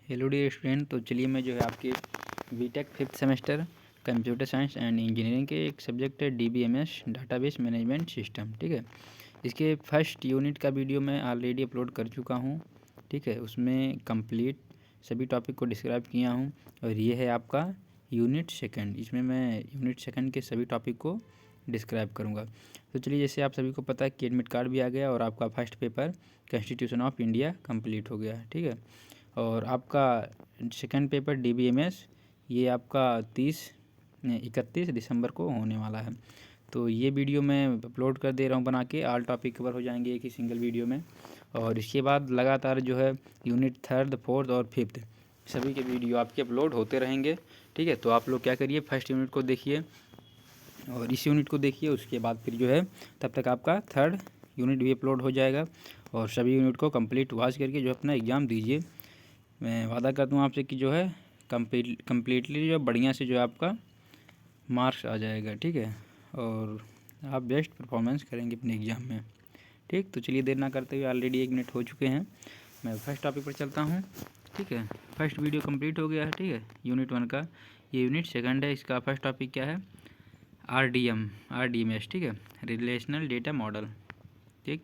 Hello dear student. तो चलिए मैं जो है आपके BTech 5th semester computer science and engineering के एक सब्जेक्ट है DBMS डाटाबेस मैनेजमेंट सिस्टम। ठीक है, इसके फर्स्ट यूनिट का वीडियो मैं ऑलरेडी अपलोड कर चुका हूँ। ठीक है, उसमें कंप्लीट सभी टॉपिक को डिस्क्राइब किया हूँ और ये है आपका यूनिट सेकंड। इसमें मैं यूनिट सेकंड के सभी टॉपिक को डिस्क्राइब करूँगा। तो चलिए, जैसे आप सभी को पता है कि एडमिट कार्ड भी आ गया और आपका first paper constitution of India complete हो गया। ठीक है, और आपका सेकंड पेपर DBMS ये आपका 31 दिसंबर को होने वाला है। तो ये वीडियो मैं अपलोड कर दे रहा हूँ बना के, ऑल टॉपिक कवर हो जाएंगे एक ही सिंगल वीडियो में। और इसके बाद लगातार जो है यूनिट थर्ड, फोर्थ और फिफ्थ सभी के वीडियो आपके अपलोड होते रहेंगे। ठीक है, तो आप लोग क्या करिए, फर्स्ट यूनिट को देखिए और इस यूनिट को देखिए, उसके बाद फिर जो है तब तक आपका थर्ड यूनिट भी अपलोड हो जाएगा और सभी यूनिट को कंप्लीट वॉच करके जो अपना एग्ज़ाम दीजिए। मैं वादा करता हूँ आपसे कि जो है कम्प्लीटली जो बढ़िया से जो है आपका मार्क्स आ जाएगा। ठीक है, और आप बेस्ट परफॉर्मेंस करेंगे अपने एग्ज़ाम में। ठीक, तो चलिए देर ना करते हुए, ऑलरेडी 1 मिनट हो चुके हैं, मैं फर्स्ट टॉपिक पर चलता हूँ। ठीक है, फर्स्ट वीडियो कंप्लीट हो गया है। ठीक है, यूनिट 1 का, ये यूनिट सेकंड है। इसका फर्स्ट टॉपिक क्या है? RDMS। ठीक है, रिलेशनल डेटा मॉडल। ठीक,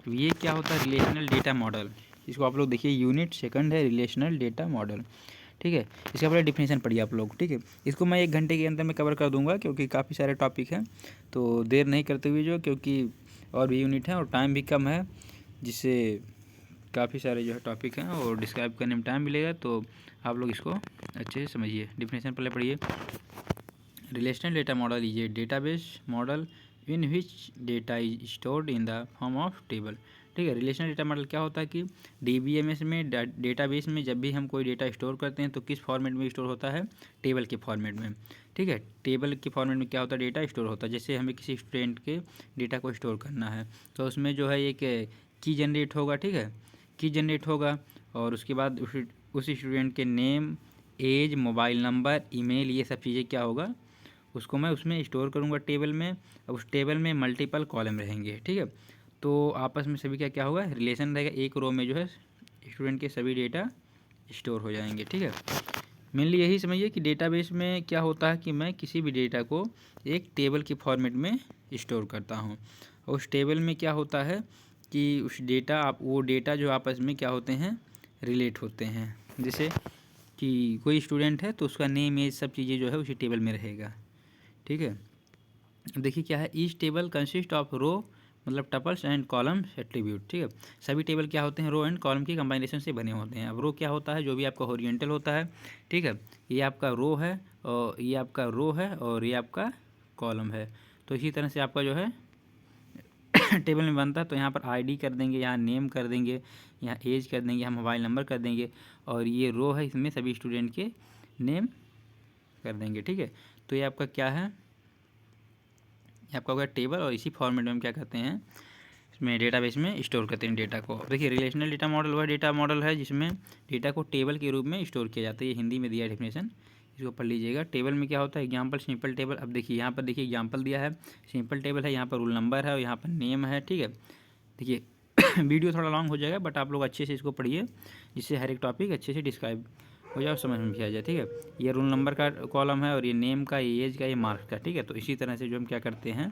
ये क्या होता है रिलेशनल डेटा मॉडल? इसको आप लोग देखिए, यूनिट सेकंड है रिलेशनल डेटा मॉडल। ठीक है, इसका पहले डिफिनेशन पढ़िए आप लोग। ठीक है, इसको मैं 1 घंटे के अंदर में कवर कर दूंगा क्योंकि काफ़ी सारे टॉपिक हैं। तो देर नहीं करते हुए जो, क्योंकि और भी यूनिट है और टाइम भी कम है, जिससे काफ़ी सारे जो है टॉपिक हैं और डिस्क्राइब करने में टाइम मिलेगा। तो आप लोग इसको अच्छे से समझिए। डिफिनेशन पहले पढ़िए। Relational data model is a database model in which data is stored in the form of table. ठीक है, रिलेशनल डेटा मॉडल क्या होता है कि DBMS में डेटाबेस में जब भी हम कोई डेटा स्टोर करते हैं तो किस फॉर्मेट में स्टोर होता है? टेबल के फॉर्मेट में। ठीक है, टेबल के फॉर्मेट में क्या होता है? डेटा स्टोर होता है। जैसे हमें किसी स्टूडेंट के डेटा को स्टोर करना है तो उसमें जो है एक की जनरेट होगा। ठीक है, की जनरेट होगा और उसके बाद उस स्टूडेंट के name, age, mobile number, email, ये सब चीज़ें क्या होगा, उसको मैं उसमें स्टोर करूँगा टेबल में। अब उस टेबल में मल्टीपल कॉलम रहेंगे। ठीक है, तो आपस में सभी क्या क्या होगा, रिलेशन रहेगा। एक रो में जो है स्टूडेंट के सभी डेटा स्टोर हो जाएंगे। ठीक है, मेनली यही समझिए कि डेटाबेस में क्या होता है कि मैं किसी भी डेटा को एक टेबल के फॉर्मेट में स्टोर करता हूँ। और उस टेबल में क्या होता है कि उस डेटा वो डेटा जो आपस में क्या होते हैं, रिलेट होते हैं। जैसे कि कोई स्टूडेंट है तो उसका नेम, एज, सब चीज़ें जो है उसी टेबल में रहेगा। ठीक है, देखिए क्या है, ईच टेबल कंसिस्ट ऑफ रो मतलब टपल्स एंड कॉलम एट्रीब्यूट। ठीक है, सभी टेबल क्या होते हैं? रो एंड कॉलम की कंबाइनेशन से बने होते हैं। अब रो क्या होता है? जो भी आपका हॉरिजॉन्टल होता है। ठीक है, ये आपका रो है और ये आपका रो है और ये आपका कॉलम है। तो इसी तरह से आपका जो है टेबल में बनता है। तो यहाँ पर ID कर देंगे, यहाँ नेम कर देंगे, यहाँ एज कर देंगे, यहाँ मोबाइल नंबर कर देंगे और ये रो है, इसमें सभी स्टूडेंट के नेम कर देंगे। ठीक है, तो ये आपका क्या है, ये आपका हो गया टेबल और इसी फॉर्मेट में हम क्या करते हैं, इसमें डेटाबेस में स्टोर करते हैं डेटा को। देखिए, रिलेशनल डेटा मॉडल वह डेटा मॉडल है जिसमें डेटा को टेबल के रूप में स्टोर किया जाता है। ये हिंदी में दिया है डेफिनेशन, इसको पढ़ लीजिएगा। टेबल में क्या होता है? Example, simple table. अब देखिए यहाँ पर, देखिए एग्जांपल दिया है, सिंपल टेबल है, यहाँ पर रोल नंबर है और यहाँ पर नेम है। ठीक है, देखिए वीडियो थोड़ा लॉन्ग हो जाएगा बट आप लोग अच्छे से इसको पढ़िए, जिससे हर एक टॉपिक अच्छे से डिस्क्राइब हो जाए और समझ में भी आ जाए। ठीक है, ये रोल नंबर का कॉलम है और ये नेम का, ये एज का, ये मार्क्स का। ठीक है, तो इसी तरह से जो हम क्या करते हैं,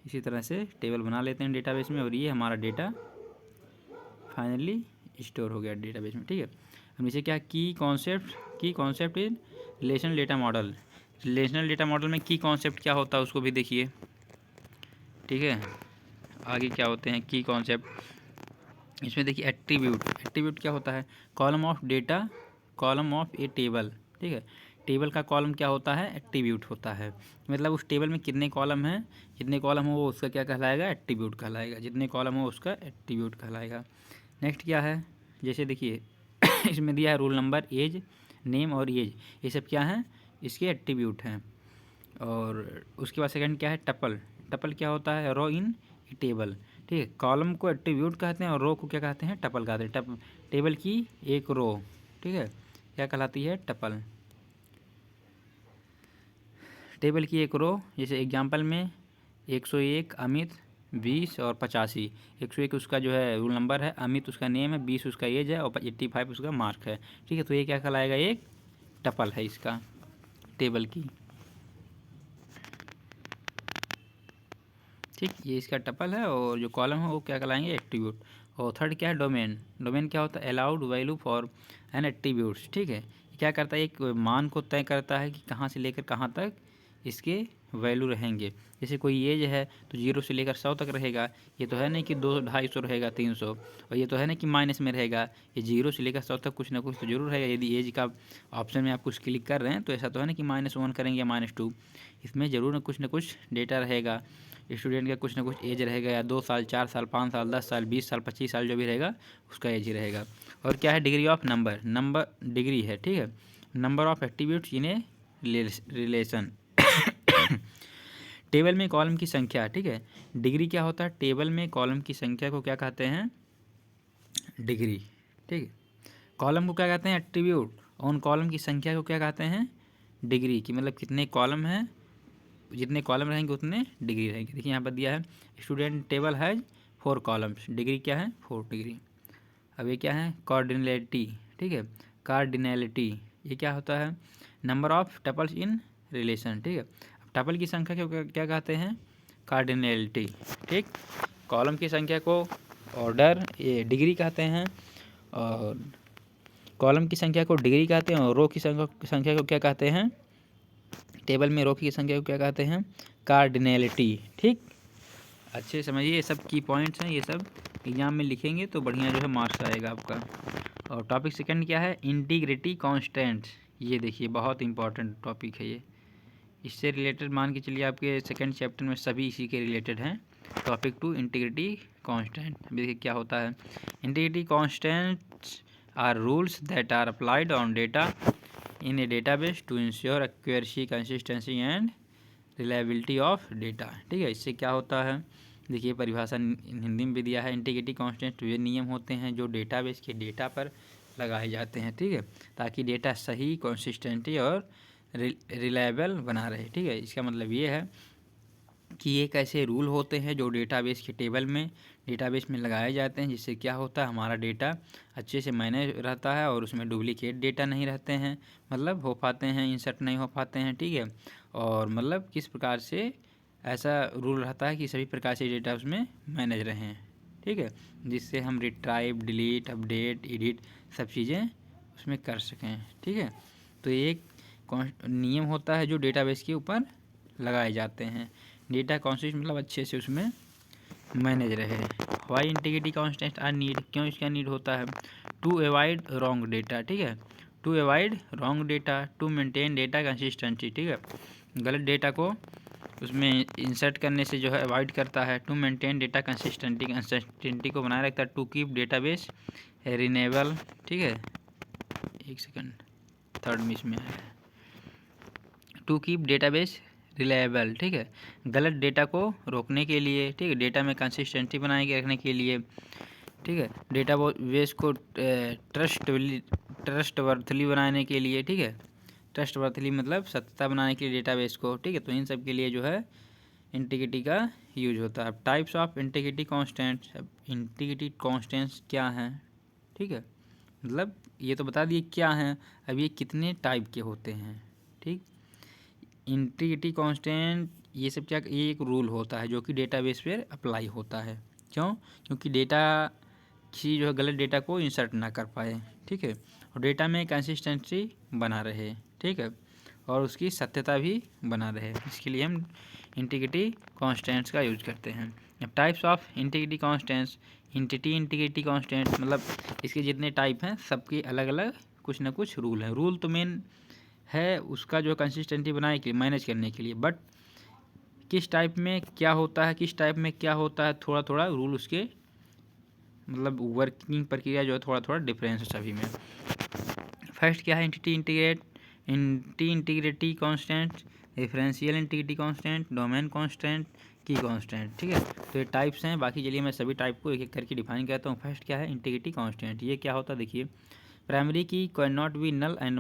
इसी तरह से टेबल बना लेते हैं डेटाबेस में और ये हमारा डेटा फाइनली स्टोर हो गया डेटाबेस में। ठीक है, हम इसे क्या, की concept is relational data model. Relational data model में की कॉन्सेप्ट क्या होता है उसको भी देखिए। ठीक है, आगे क्या होते हैं की कॉन्सेप्ट, इसमें देखिए एट्रीब्यूट क्या होता है? Column of data, column of A table. ठीक है, टेबल का कॉलम क्या होता है? एट्रीब्यूट होता है। मतलब उस टेबल में कितने कॉलम हैं, जितने कॉलम हो वो उसका क्या कहलाएगा? एट्रीब्यूट कहलाएगा। जितने कॉलम हो उसका एट्रीब्यूट कहलाएगा। नेक्स्ट क्या है, जैसे देखिए इसमें दिया है रोल नंबर, एज, नेम और एज, ये सब क्या हैं? इसके एट्रीब्यूट हैं। और उसके बाद सेकंड क्या है? टपल। टपल क्या होता है? रो इन टेबल। ठीक है, कॉलम को एट्रीब्यूट कहते हैं और रो को क्या कहते हैं? टपल कहते हैं। टेबल की एक रो, ठीक है, क्या कहलाती है? टपल। टेबल की एक रो, जैसे एग्जांपल में 101 अमित 20 और 85। 101 उसका जो है रूल नंबर है, अमित उसका नेम है, 20 उसका एज है और 85 उसका मार्क है। ठीक है, तो ये क्या कहलाएगा, एक टपल है इसका टेबल की। ठीक, ये इसका टपल है और जो कॉलम है वो क्या कहलाएंगे, एट्रीब्यूट। और थर्ड क्या है, डोमेन। डोमेन क्या होता है, allowed value for an attributes. ठीक है, क्या करता है, एक मान को तय करता है कि कहाँ से लेकर कहाँ तक इसके वैल्यू रहेंगे। जैसे कोई एज है तो 0 से लेकर 100 तक रहेगा। ये तो है नहीं कि 200-250 रहेगा, 300। और ये तो है नहीं कि माइनस में रहेगा। ये 0 से लेकर 100 तक कुछ ना कुछ तो जरूर रहेगा। यदि एज का ऑप्शन में आप कुछ क्लिक कर रहे हैं तो ऐसा तो है ना कि -1 करेंगे या -2। इसमें ज़रूर ना कुछ डेटा रहेगा। स्टूडेंट का कुछ ना कुछ एज रहेगा, या 2 साल, 4 साल, 5 साल, 10 साल, 20 साल, 25 साल जो भी रहेगा उसका एज ही रहेगा। और क्या है, degree of number. Number degree है। ठीक है, number of attributes in a relation. Table में कॉलम की संख्या। ठीक है, डिग्री क्या होता है, टेबल में कॉलम की संख्या को क्या कहते हैं, डिग्री। ठीक है, कॉलम को क्या कहते हैं, एट्रीब्यूट। और कॉलम की संख्या को क्या कहते हैं, डिग्री। की मतलब कितने कॉलम हैं, जितने कॉलम रहेंगे उतने डिग्री रहेंगे। देखिए यहाँ पर दिया है, student table has 4 columns, degree क्या है, 4 डिग्री। अब ये क्या है, कार्डिनलिटी। ठीक है, कार्डिनलिटी ये क्या होता है, number of tuples in relation. ठीक है, टपल की संख्या को क्या कहते हैं, कार्डिनलिटी। ठीक, कॉलम की संख्या को ऑर्डर, ये डिग्री कहते हैं, और कॉलम की संख्या को डिग्री कहते हैं, और रो की संख्या को क्या कहते हैं, टेबल में रो की संख्या को क्या कहते हैं, कार्डिनलिटी। ठीक, अच्छे समझिए, ये सब की पॉइंट्स हैं, ये सब एग्जाम में लिखेंगे तो बढ़िया जो है मार्क्स आएगा आपका। और टॉपिक सेकंड क्या है, इंटीग्रिटी कांस्टेंट्स। ये देखिए बहुत इंपॉर्टेंट टॉपिक है ये। इससे रिलेटेड मान के चलिए आपके सेकंड चैप्टर में सभी इसी के रिलेटेड हैं। Topic 2 integrity constant. देखिए क्या होता है, integrity constants are rules that are applied on data in a database to ensure accuracy, consistency and reliability of data. ठीक है, इससे क्या होता है, देखिए परिभाषा हिंदी में भी दिया है। इंटीग्रिटी कांस्टेंट वे नियम होते हैं जो डेटाबेस के डेटा पर लगाए जाते हैं। ठीक है, ताकि डेटा सही, कंसिस्टेंटी और रिलायबल बना रहे। ठीक है, इसका मतलब ये है कि ये कैसे रूल होते हैं जो डेटाबेस के डेटाबेस में लगाए जाते हैं, जिससे क्या होता है, हमारा डेटा अच्छे से मैनेज रहता है और उसमें डुप्लीकेट डेटा नहीं रहते हैं, मतलब हो पाते हैं, इंसर्ट नहीं हो पाते हैं। ठीक है, और मतलब किस प्रकार से ऐसा रूल रहता है कि सभी प्रकार से डेटा उसमें मैनेज रहें। ठीक है, जिससे हम रिट्राइव, डिलीट, अपडेट, एडिट सब चीज़ें उसमें कर सकें। ठीक है, तो ये एक नियम होता है जो डेटाबेस के ऊपर लगाए जाते हैं। डेटा कॉन्सिस्ट मतलब अच्छे से उसमें मैनेज रहे। Why integrity constant are need, क्यों इसका नीड होता है, टू अवॉइड रॉन्ग डेटा। ठीक है, to avoid wrong data, to maintain data consistency. ठीक है, गलत डेटा को उसमें इंसर्ट करने से जो है अवॉइड करता है। टू मेंटेन डेटा कंसिस्टेंटी को बनाए रखता है। To keep database reliable. ठीक है, एक सेकंड, थर्ड में इसमें है, टू कीप डेटाबेस रिलायबल। ठीक है, गलत डेटा को रोकने के लिए। ठीक है, डेटा में कंसिस्टेंसी बनाए के रखने के लिए। ठीक है, डेटा बेस को ट्रस्टवर्थली बनाने के लिए। ठीक है, ट्रस्टवर्थली मतलब सत्यता बनाने के लिए डेटाबेस को। ठीक है, तो इन सब के लिए जो है इंटीग्रिटी का यूज होता है। अब टाइप्स ऑफ इंटीग्रिटी कांस्टेंट्स। अब इंटीग्रिटी कांस्टेंट्स क्या हैं, ठीक है, मतलब ये तो बता दिए क्या हैं, अब ये कितने टाइप के होते हैं। ठीक, इंटीग्रिटी कांस्टेंट ये सब क्या, ये एक रूल होता है जो कि डेटाबेस पर अप्लाई होता है। क्यों, क्योंकि डेटा किसी जो है गलत डेटा को इंसर्ट ना कर पाए। ठीक है, और डेटा में कंसिस्टेंसी बना रहे। ठीक है, और उसकी सत्यता भी बना रहे, इसके लिए हम इंटीग्रिटी कांस्टेंट्स का यूज करते हैं। अब types of integrity constants. Integrity constant मतलब इसके जितने टाइप हैं सबके अलग अलग कुछ ना कुछ रूल हैं। रूल तो मेन है उसका जो कंसिस्टेंसी बनाए के लिए, मैनेज करने के लिए, बट किस टाइप में क्या होता है, किस टाइप में क्या होता है, थोड़ा थोड़ा रूल उसके मतलब वर्किंग प्रक्रिया जो है थोड़ा थोड़ा डिफरेंस है सभी में। फर्स्ट क्या है, integrity constant, differential integrity constant, domain constant, की कांस्टेंट। ठीक है, तो ये टाइप्स हैं। बाकी चलिए मैं सभी टाइप को एक एक करके डिफाइन करता हूँ। फर्स्ट क्या है, इंटीग्रिटी कांस्टेंट। ये क्या होता है, देखिए, primary key can not be null and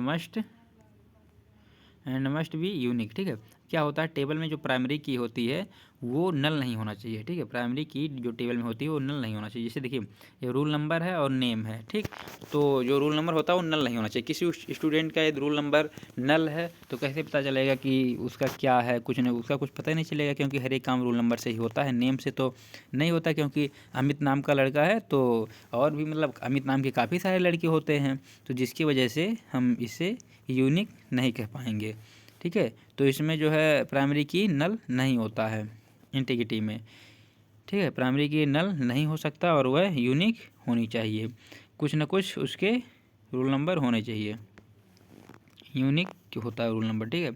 must be unique. ठीक है, क्या होता है, टेबल में जो प्राइमरी की होती है वो नल नहीं होना चाहिए, ठीक है। प्राइमरी की जो टेबल में होती है वो नल नहीं होना चाहिए। जैसे देखिए ये रूल नंबर है और नेम है, ठीक। तो जो रूल नंबर होता है वो नल नहीं होना चाहिए। किसी स्टूडेंट का यदि रूल नंबर नल है तो कैसे पता चलेगा कि उसका क्या है, कुछ नहीं, उसका कुछ पता ही नहीं चलेगा, क्योंकि हर एक काम रूल नंबर से ही होता है, नेम से तो नहीं होता। क्योंकि अमित नाम का लड़का है तो और भी मतलब अमित नाम के काफ़ी सारे लड़के होते हैं, तो जिसकी वजह से हम इसे यूनिक नहीं कह पाएंगे, ठीक है। तो इसमें जो है प्राइमरी की नल नहीं होता है इंटीग्रिटी में, ठीक है। प्राइमरी की नल नहीं हो सकता और वह यूनिक होनी चाहिए, कुछ ना कुछ उसके रूल नंबर होने चाहिए, यूनिक होता है रूल नंबर, ठीक है।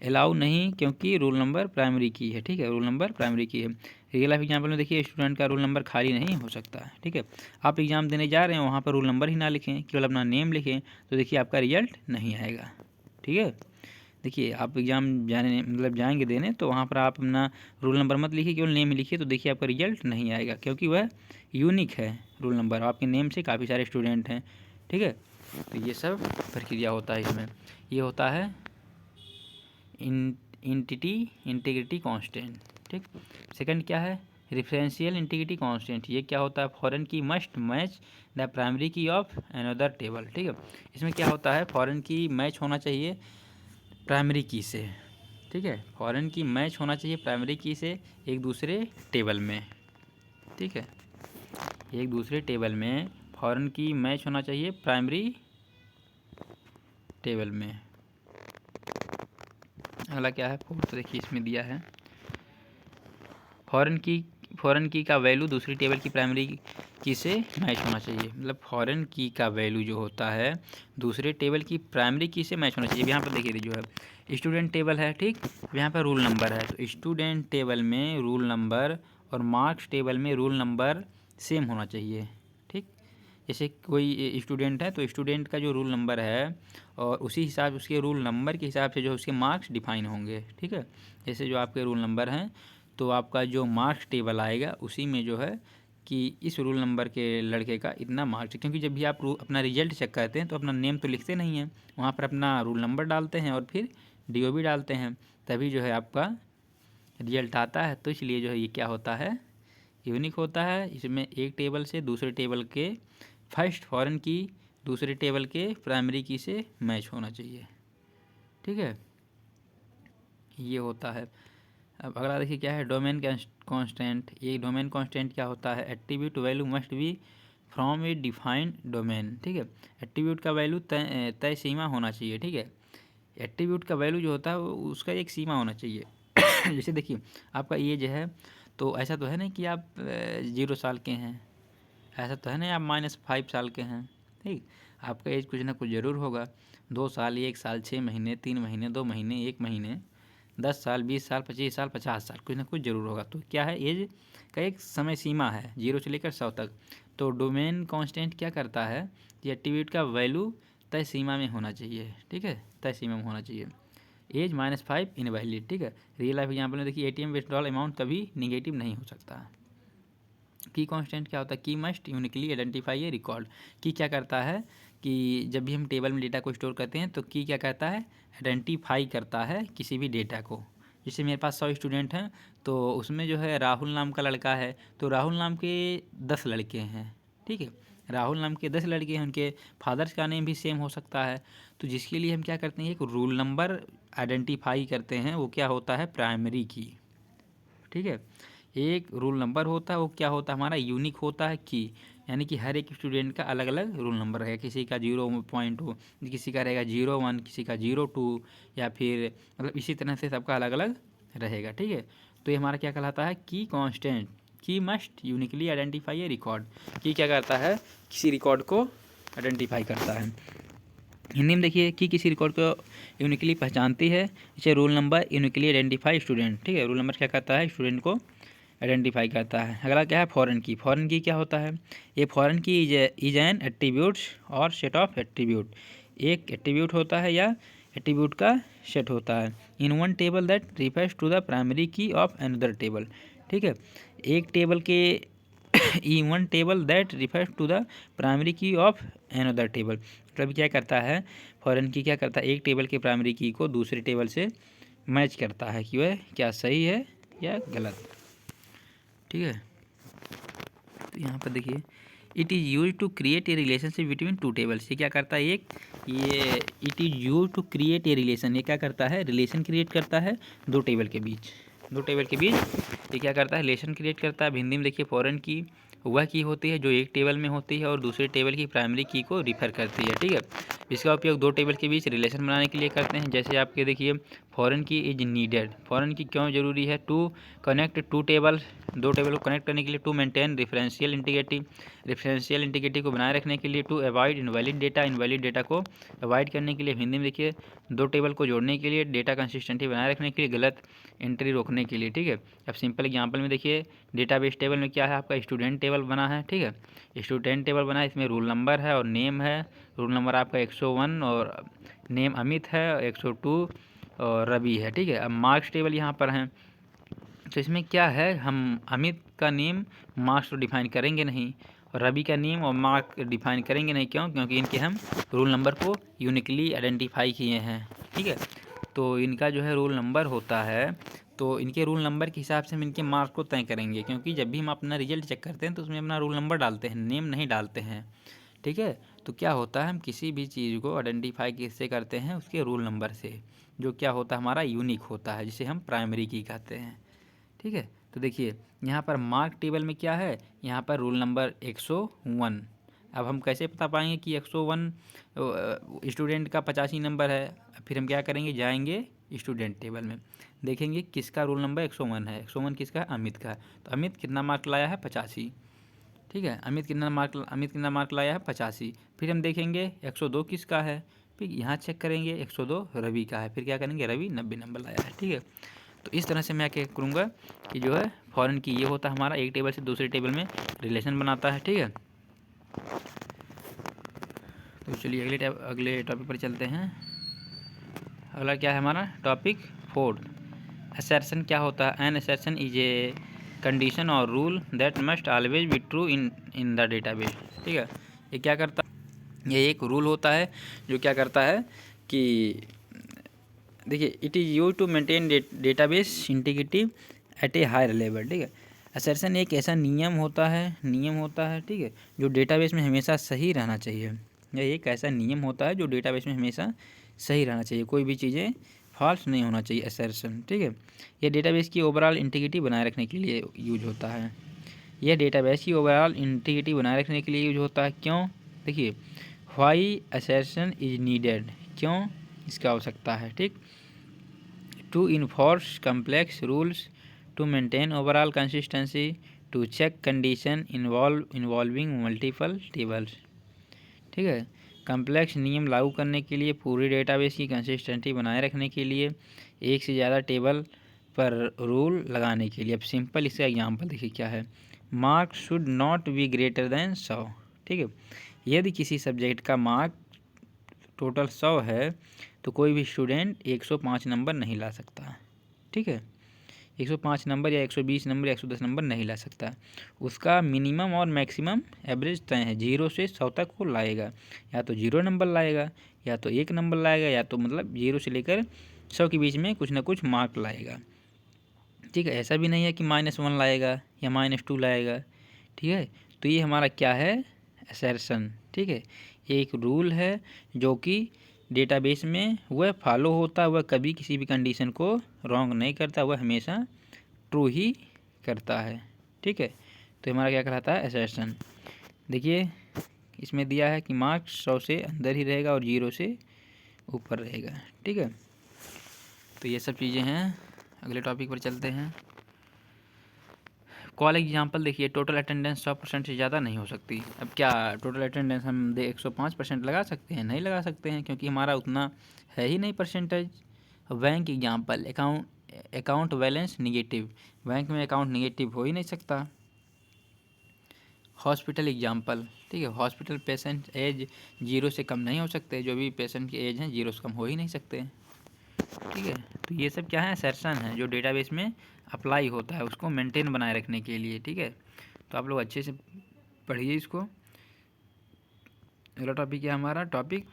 अलाउ नहीं, क्योंकि रूल नंबर प्राइमरी की है, ठीक है, रूल नंबर प्राइमरी की है। रियल लाइफ एग्जाम्पल में देखिए स्टूडेंट का रूल नंबर खाली नहीं हो सकता है, ठीक है। आप एग्ज़ाम देने जा रहे हैं, वहाँ पर रूल नंबर ही ना लिखें, केवल अपना नेम लिखें, तो देखिए आपका रिजल्ट नहीं आएगा, ठीक है। देखिए आप एग्ज़ाम जाने मतलब जाएंगे देने, तो वहाँ पर आप अपना रोल नंबर मत लिखिए, केवल नेम लिखिए, तो देखिए आपका रिजल्ट नहीं आएगा, क्योंकि वह यूनिक है रोल नंबर, आपके नेम से काफ़ी सारे स्टूडेंट हैं, ठीक है। तो ये सब प्रक्रिया होता है इसमें। ये होता है इंटीग्रिटी कांस्टेंट, ठीक। सेकंड क्या है, रेफरेंशियल इंटीग्रिटी कांस्टेंट। ये क्या होता है, फॉरेन की must match the primary key of another table, ठीक है। इसमें क्या होता है, फॉरेन की मैच होना चाहिए प्राइमरी की से, ठीक है। फॉरेन की मैच होना चाहिए प्राइमरी की से एक दूसरे टेबल में, ठीक है। एक दूसरे टेबल में फॉरेन की मैच होना चाहिए प्राइमरी टेबल में। अगला क्या है, फोर्थ देखिए इसमें दिया है, फॉरेन की का वैल्यू दूसरी टेबल की प्राइमरी की से मैच होना चाहिए। मतलब फॉरेन की का वैल्यू जो होता है दूसरे टेबल की प्राइमरी की से मैच होना चाहिए। यहाँ पर देखिए जो है स्टूडेंट टेबल है, ठीक, यहाँ पर रूल नंबर है, तो स्टूडेंट टेबल में रूल नंबर और मार्क्स टेबल में रूल नंबर सेम होना चाहिए, ठीक। जैसे कोई स्टूडेंट है तो स्टूडेंट का जो रूल नंबर है और उसी हिसाब उसके रूल नंबर के हिसाब से जो उसके मार्क्स डिफाइन होंगे, ठीक है। जैसे जो आपके रूल नंबर हैं तो आपका जो मार्क्स टेबल आएगा उसी में जो है कि इस रूल नंबर के लड़के का इतना मार्क्स, क्योंकि जब भी आप अपना रिजल्ट चेक करते हैं तो अपना नेम तो लिखते नहीं हैं, वहाँ पर अपना रूल नंबर डालते हैं और फिर DOB डालते हैं, तभी जो है आपका रिजल्ट आता है। तो इसलिए जो है ये क्या होता है, यूनिक होता है। इसमें एक टेबल से दूसरे टेबल के फर्स्ट फॉरेन की दूसरे टेबल के प्राइमरी की से मैच होना चाहिए, ठीक है, ये होता है। अब अगला देखिए क्या है, डोमेन कांस्टेंट। ये डोमेन कांस्टेंट क्या होता है, attribute value must be from A defined domain, ठीक है। एट्रीब्यूट का वैल्यू तय सीमा होना चाहिए, ठीक है। एट्रीब्यूट का वैल्यू जो होता है उसका एक सीमा होना चाहिए। जैसे देखिए आपका एज है, तो ऐसा तो है नहीं कि आप 0 साल के हैं, ऐसा तो है नहीं आप -5 साल के हैं, ठीक। आपका एज कुछ ना कुछ ज़रूर होगा, 2 साल, 1 साल, 6 महीने, 3 महीने, 2 महीने, 1 महीने, 10 साल, 20 साल, 25 साल, 50 साल, कुछ ना कुछ ज़रूर होगा। तो क्या है, एज का एक समय सीमा है 0 से लेकर 100 तक। तो डोमेन कांस्टेंट क्या करता है, ये एट्रीब्यूट का वैल्यू तय सीमा में होना चाहिए, ठीक है, तय सीमा में होना चाहिए। एज -5 इनवैलिड, ठीक है। रियल लाइफ एग्जाम्पल में देखिए ATM विथड्रॉल अमाउंट कभी निगेटिव नहीं हो सकता। की कांस्टेंट क्या होता है, की must uniquely identify A record. की क्या करता है कि जब भी हम टेबल में डेटा को स्टोर करते हैं तो की क्या करता है, आइडेंटिफाई करता है किसी भी डेटा को। जैसे मेरे पास 100 स्टूडेंट हैं तो उसमें जो है राहुल नाम का लड़का है, तो राहुल नाम के 10 लड़के हैं, ठीक है। राहुल नाम के 10 लड़के हैं, उनके फादर्स का नेम भी सेम हो सकता है। तो जिसके लिए हम क्या करते हैं, एक रूल नंबर आइडेंटिफाई करते हैं, वो क्या होता है, प्राइमरी की, ठीक है। एक रूल नंबर होता है, वो क्या होता है, हमारा यूनिक होता है की, यानी कि हर एक स्टूडेंट का अलग अलग रूल नंबर रहेगा। किसी का 0.2, किसी का रहेगा 0.1, किसी का 0.2, या फिर मतलब इसी तरह से सबका अलग अलग रहेगा, ठीक है। तो ये हमारा क्या कहलाता है, की कांस्टेंट। की must uniquely identify A record. की क्या करता है, किसी रिकॉर्ड को आइडेंटिफाई करता है। हिंदी में देखिए कि किसी रिकॉर्ड को यूनिकली पहचानती है, जैसे rule number uniquely identify student, ठीक है। रूल नंबर क्या करता है, स्टूडेंट को आइडेंटिफाई करता है। अगला क्या है, फॉरेन की। फॉरेन की क्या होता है, ये foreign key is an attributes और सेट ऑफ एट्रीब्यूट। एक एट्रीब्यूट होता है या एट्रीब्यूट का सेट होता है in one table that refers to the primary key of another table, ठीक है। एक टेबल के ई one table that refers to the primary key of another table. मतलब क्या करता है, फॉरेन की क्या करता है, एक टेबल के प्राइमरी की को दूसरे टेबल से मैच करता है कि वह क्या सही है या गलत। ठीक है, तो यहाँ पर देखिए it is use to create a relationship between two tables. ये क्या करता है, ये it is use to create a relation, ये क्या करता है, रिलेशन क्रिएट करता है दो टेबल के बीच, दो टेबल के बीच ये क्या करता है, रिलेशन क्रिएट करता है। हिंदी में देखिए फॉरेन की वह की होती है जो एक टेबल में होती है और दूसरे टेबल की प्राइमरी की को रिफ़र करती है। ठीक है, इसका उपयोग दो टेबल के बीच रिलेशन बनाने के लिए करते हैं। जैसे आपके देखिए foreign key is needed, foreign की क्यों ज़रूरी है, टू कनेक्ट टू टेबल, दो टेबल को कनेक्ट करने के लिए, to maintain referential integrity, referential integrity को बनाए रखने के लिए, to avoid invalid data, invalid data को अवॉइड करने के लिए। हिंदी में देखिए दो टेबल को जोड़ने के लिए, डेटा कंसिस्टेंसी बनाए रखने के लिए, गलत एंट्री रोकने के लिए। ठीक है, अब सिंपल एग्जांपल में देखिए डेटाबेस टेबल में क्या है, आपका स्टूडेंट टेबल बना है। ठीक है, स्टूडेंट टेबल बना है, इसमें रोल नंबर है और नेम है। रोल नंबर आपका 101 और नेम अमित है, 102 और रवि है। ठीक है, अब मार्क्स टेबल यहाँ पर हैं, तो इसमें क्या है, हम अमित का नेम मार्क्स तो डिफाइन करेंगे नहीं और रवि का नेम और मार्क डिफाइन करेंगे नहीं। क्यों, क्योंकि इनके हम रोल नंबर को यूनिकली आइडेंटिफाई किए हैं। ठीक है, तो इनका जो है रोल नंबर होता है, तो इनके रोल नंबर के हिसाब से हम इनके मार्क्स को तय करेंगे, क्योंकि जब भी हम अपना रिजल्ट चेक करते हैं तो उसमें अपना रोल नंबर डालते हैं, नेम नहीं डालते हैं। ठीक है, तो क्या होता है, हम किसी भी चीज़ को आइडेंटिफाई किससे करते हैं, उसके रोल नंबर से, जो क्या होता है हमारा यूनिक होता है, जिसे हम प्राइमरी की कहते हैं। ठीक है, तो देखिए यहाँ पर मार्क टेबल में क्या है, यहाँ पर रोल नंबर 101। अब हम कैसे बता पाएंगे कि 101 स्टूडेंट का 85 नंबर है, फिर हम क्या करेंगे, जाएंगे स्टूडेंट टेबल में, देखेंगे किसका रोल नंबर 101 है, 101 किसका है, अमित का है। तो अमित कितना मार्क लाया है, 85। ठीक है, अमित कितना मार्क लाया है, 85। फिर हम देखेंगे 102 किसका है, फिर यहाँ चेक करेंगे 102 रवि का है, फिर क्या करेंगे, रवि 90 नंबर लाया है। ठीक है, तो इस तरह से मैं क्या करूँगा कि जो है फॉरेन की ये होता है हमारा, एक टेबल से दूसरे टेबल में रिलेशन बनाता है। ठीक है, तो चलिए अगले टॉपिक पर चलते हैं। अगला क्या है हमारा टॉपिक 4, असर्शन क्या होता है। An assertion is a condition और rule that must always be true in the database. ठीक है, ये क्या करता है, ये एक रूल होता है जो क्या करता है कि देखिए it is use to maintain database integrity at a higher level. ठीक है, असर्शन एक ऐसा नियम होता है ठीक है, जो डेटाबेस में हमेशा सही रहना चाहिए। यह एक ऐसा नियम होता है जो डेटाबेस में हमेशा सही रहना चाहिए, कोई भी चीज़ें फॉल्स नहीं होना चाहिए असर्शन। ठीक है, यह डेटाबेस की ओवरऑल इंटीग्रिटी बनाए रखने के लिए यूज होता है, यह डेटाबेस की ओवरऑल इंटीग्रिटी बनाए रखने के लिए यूज होता है। क्यों, देखिए व्हाई असर्शन इज नीडेड, क्यों इसका आवश्यकता है। ठीक, to enforce complex rules, to maintain overall consistency, to check condition involving multiple tables। ठीक है, कम्प्लेक्स नियम लागू करने के लिए, पूरी डेटाबेस की कंसिस्टेंसी बनाए रखने के लिए, एक से ज़्यादा टेबल पर रूल लगाने के लिए। अब सिंपल इसका एग्जांपल देखिए क्या है, mark should not be greater than 100। ठीक है, यदि किसी सब्जेक्ट का मार्क टोटल 100 है तो कोई भी स्टूडेंट 105 नंबर नहीं ला सकता। ठीक है, 105 नंबर या 120 नंबर या 110 नंबर नहीं ला सकता, उसका मिनिमम और मैक्सिमम एवरेज तय है, 0 से 100 तक वो लाएगा, या तो 0 नंबर लाएगा, या तो 1 नंबर लाएगा, या तो मतलब 0 से लेकर 100 के बीच में कुछ ना कुछ मार्क लाएगा। ठीक है, ऐसा भी नहीं है कि -1 लाएगा या -2 लाएगा। ठीक है, तो ये हमारा क्या है, असर्शन। ठीक है, एक रूल है जो कि डेटाबेस में वह फॉलो होता है, वह कभी किसी भी कंडीशन को रॉन्ग नहीं करता, वह हमेशा ट्रू ही करता है। ठीक है, तो हमारा क्या कहलाता है, असर्शन। देखिए इसमें दिया है कि मार्क्स 100 से अंदर ही रहेगा और 0 से ऊपर रहेगा। ठीक है, तो ये सब चीज़ें हैं। अगले टॉपिक पर चलते हैं। कॉल एग्जाम्पल देखिए, टोटल अटेंडेंस 100% से ज़्यादा नहीं हो सकती। अब क्या टोटल अटेंडेंस हम 105% लगा सकते हैं, नहीं लगा सकते हैं, क्योंकि हमारा उतना है ही नहीं percentage. Bank example, account balance negative, bank में अकाउंट निगेटिव हो ही नहीं सकता। हॉस्पिटल एग्जाम्पल, ठीक है, हॉस्पिटल पेशेंट एज 0 से कम नहीं हो सकते, जो भी पेशेंट की एज हैं 0 से कम हो ही नहीं सकते। ठीक है, तो ये सब क्या है, असर्शन है जो डेटाबेस में अप्लाई होता है उसको मेंटेन बनाए रखने के लिए। ठीक है, तो आप लोग अच्छे से पढ़िए इसको। अगला टॉपिक है हमारा टॉपिक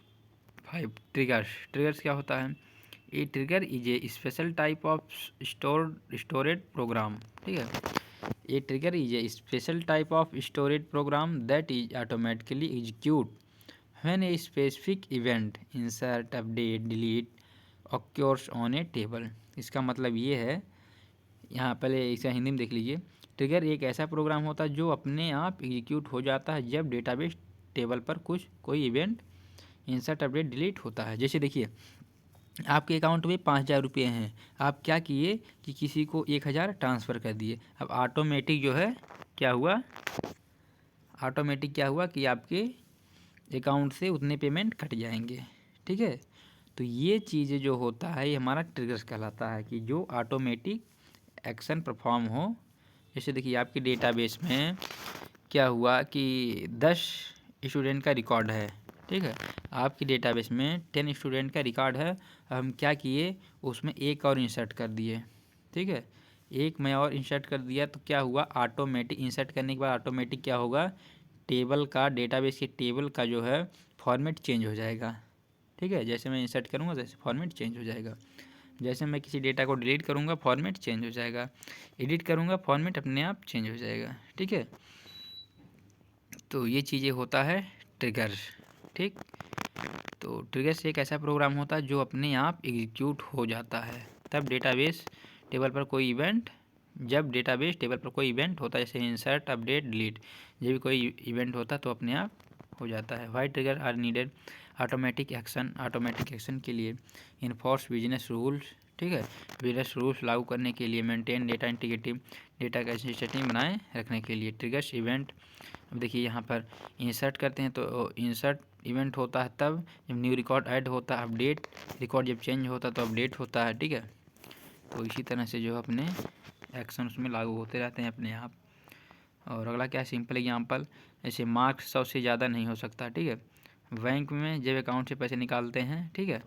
5, ट्रिगर्स। ट्रिगर्स क्या होता है, a trigger is a special type of storage program, ठीक है। A trigger is a special type of storage program that is automatically execute when a specific event insert update delete occurs on a table. इसका मतलब ये है, यहाँ पहले इसे हिंदी में देख लीजिए। ट्रिगर एक ऐसा प्रोग्राम होता है जो अपने आप एग्जीक्यूट हो जाता है जब डेटाबेस टेबल पर कोई इवेंट इंसर्ट अपडेट डिलीट होता है। जैसे देखिए, आपके अकाउंट में 5,000 रुपये हैं, आप क्या किए कि किसी को 1,000 ट्रांसफ़र कर दिए। अब ऑटोमेटिक जो है क्या हुआ, ऑटोमेटिक क्या हुआ कि आपके अकाउंट से उतने पेमेंट कट जाएंगे, ठीक है। तो ये चीज़ें जो होता है ये हमारा ट्रिगर्स कहलाता है कि जो ऑटोमेटिक एक्शन परफॉर्म हो। जैसे देखिए, आपके डेटाबेस में क्या हुआ कि 10 स्टूडेंट का रिकॉर्ड है, ठीक है। आपकी डेटाबेस में 10 स्टूडेंट का रिकॉर्ड है। हम क्या किए, उसमें एक और इंसर्ट कर दिए, ठीक है। एक मैं और इंसर्ट कर दिया तो क्या हुआ, ऑटोमेटिक इंसर्ट करने के बाद ऑटोमेटिक क्या होगा, टेबल का, डेटाबेस के टेबल का जो है फॉर्मेट चेंज हो जाएगा, ठीक है। जैसे मैं इंसर्ट करूँगा जैसे फॉर्मेट चेंज हो जाएगा। जैसे मैं किसी डेटा को डिलीट करूँगा फॉर्मेट चेंज हो जाएगा, एडिट करूँगा फॉर्मेट अपने आप चेंज हो जाएगा, ठीक है। तो ये चीज़ें होता है ट्रिगर, ठीक। तो ट्रिगर से एक ऐसा प्रोग्राम होता है जो अपने आप एग्जीक्यूट हो जाता है तब डेटाबेस टेबल पर कोई इवेंट, जब डेटाबेस टेबल पर कोई इवेंट होता है, जैसे इंसर्ट अपडेट डिलीट, जब भी कोई इवेंट होता है तो अपने आप हो जाता है। Why trigger are needed, automatic action के लिए इन्फोर्स बिजनेस रूल्स, ठीक है। बिजनेस रूल्स लागू करने के लिए, मेंटेन डेटा इंटीग्रिटी, डेटा का कंसिस्टेंसी बनाए रखने के लिए। ट्रिगर्स इवेंट, अब देखिए यहाँ पर इंसर्ट करते हैं तो इंसर्ट इवेंट होता है तब जब न्यू रिकॉर्ड ऐड होता है, अपडेट रिकॉर्ड जब चेंज होता है तो अपडेट होता है, ठीक है। तो इसी तरह से जो है अपने एक्शन उसमें लागू होते रहते हैं अपने आप। और अगला क्या है, सिंपल एग्जांपल, जैसे मार्क्स 100 से ज़्यादा नहीं हो सकता, ठीक है। बैंक में जब अकाउंट से पैसे निकालते हैं, ठीक है,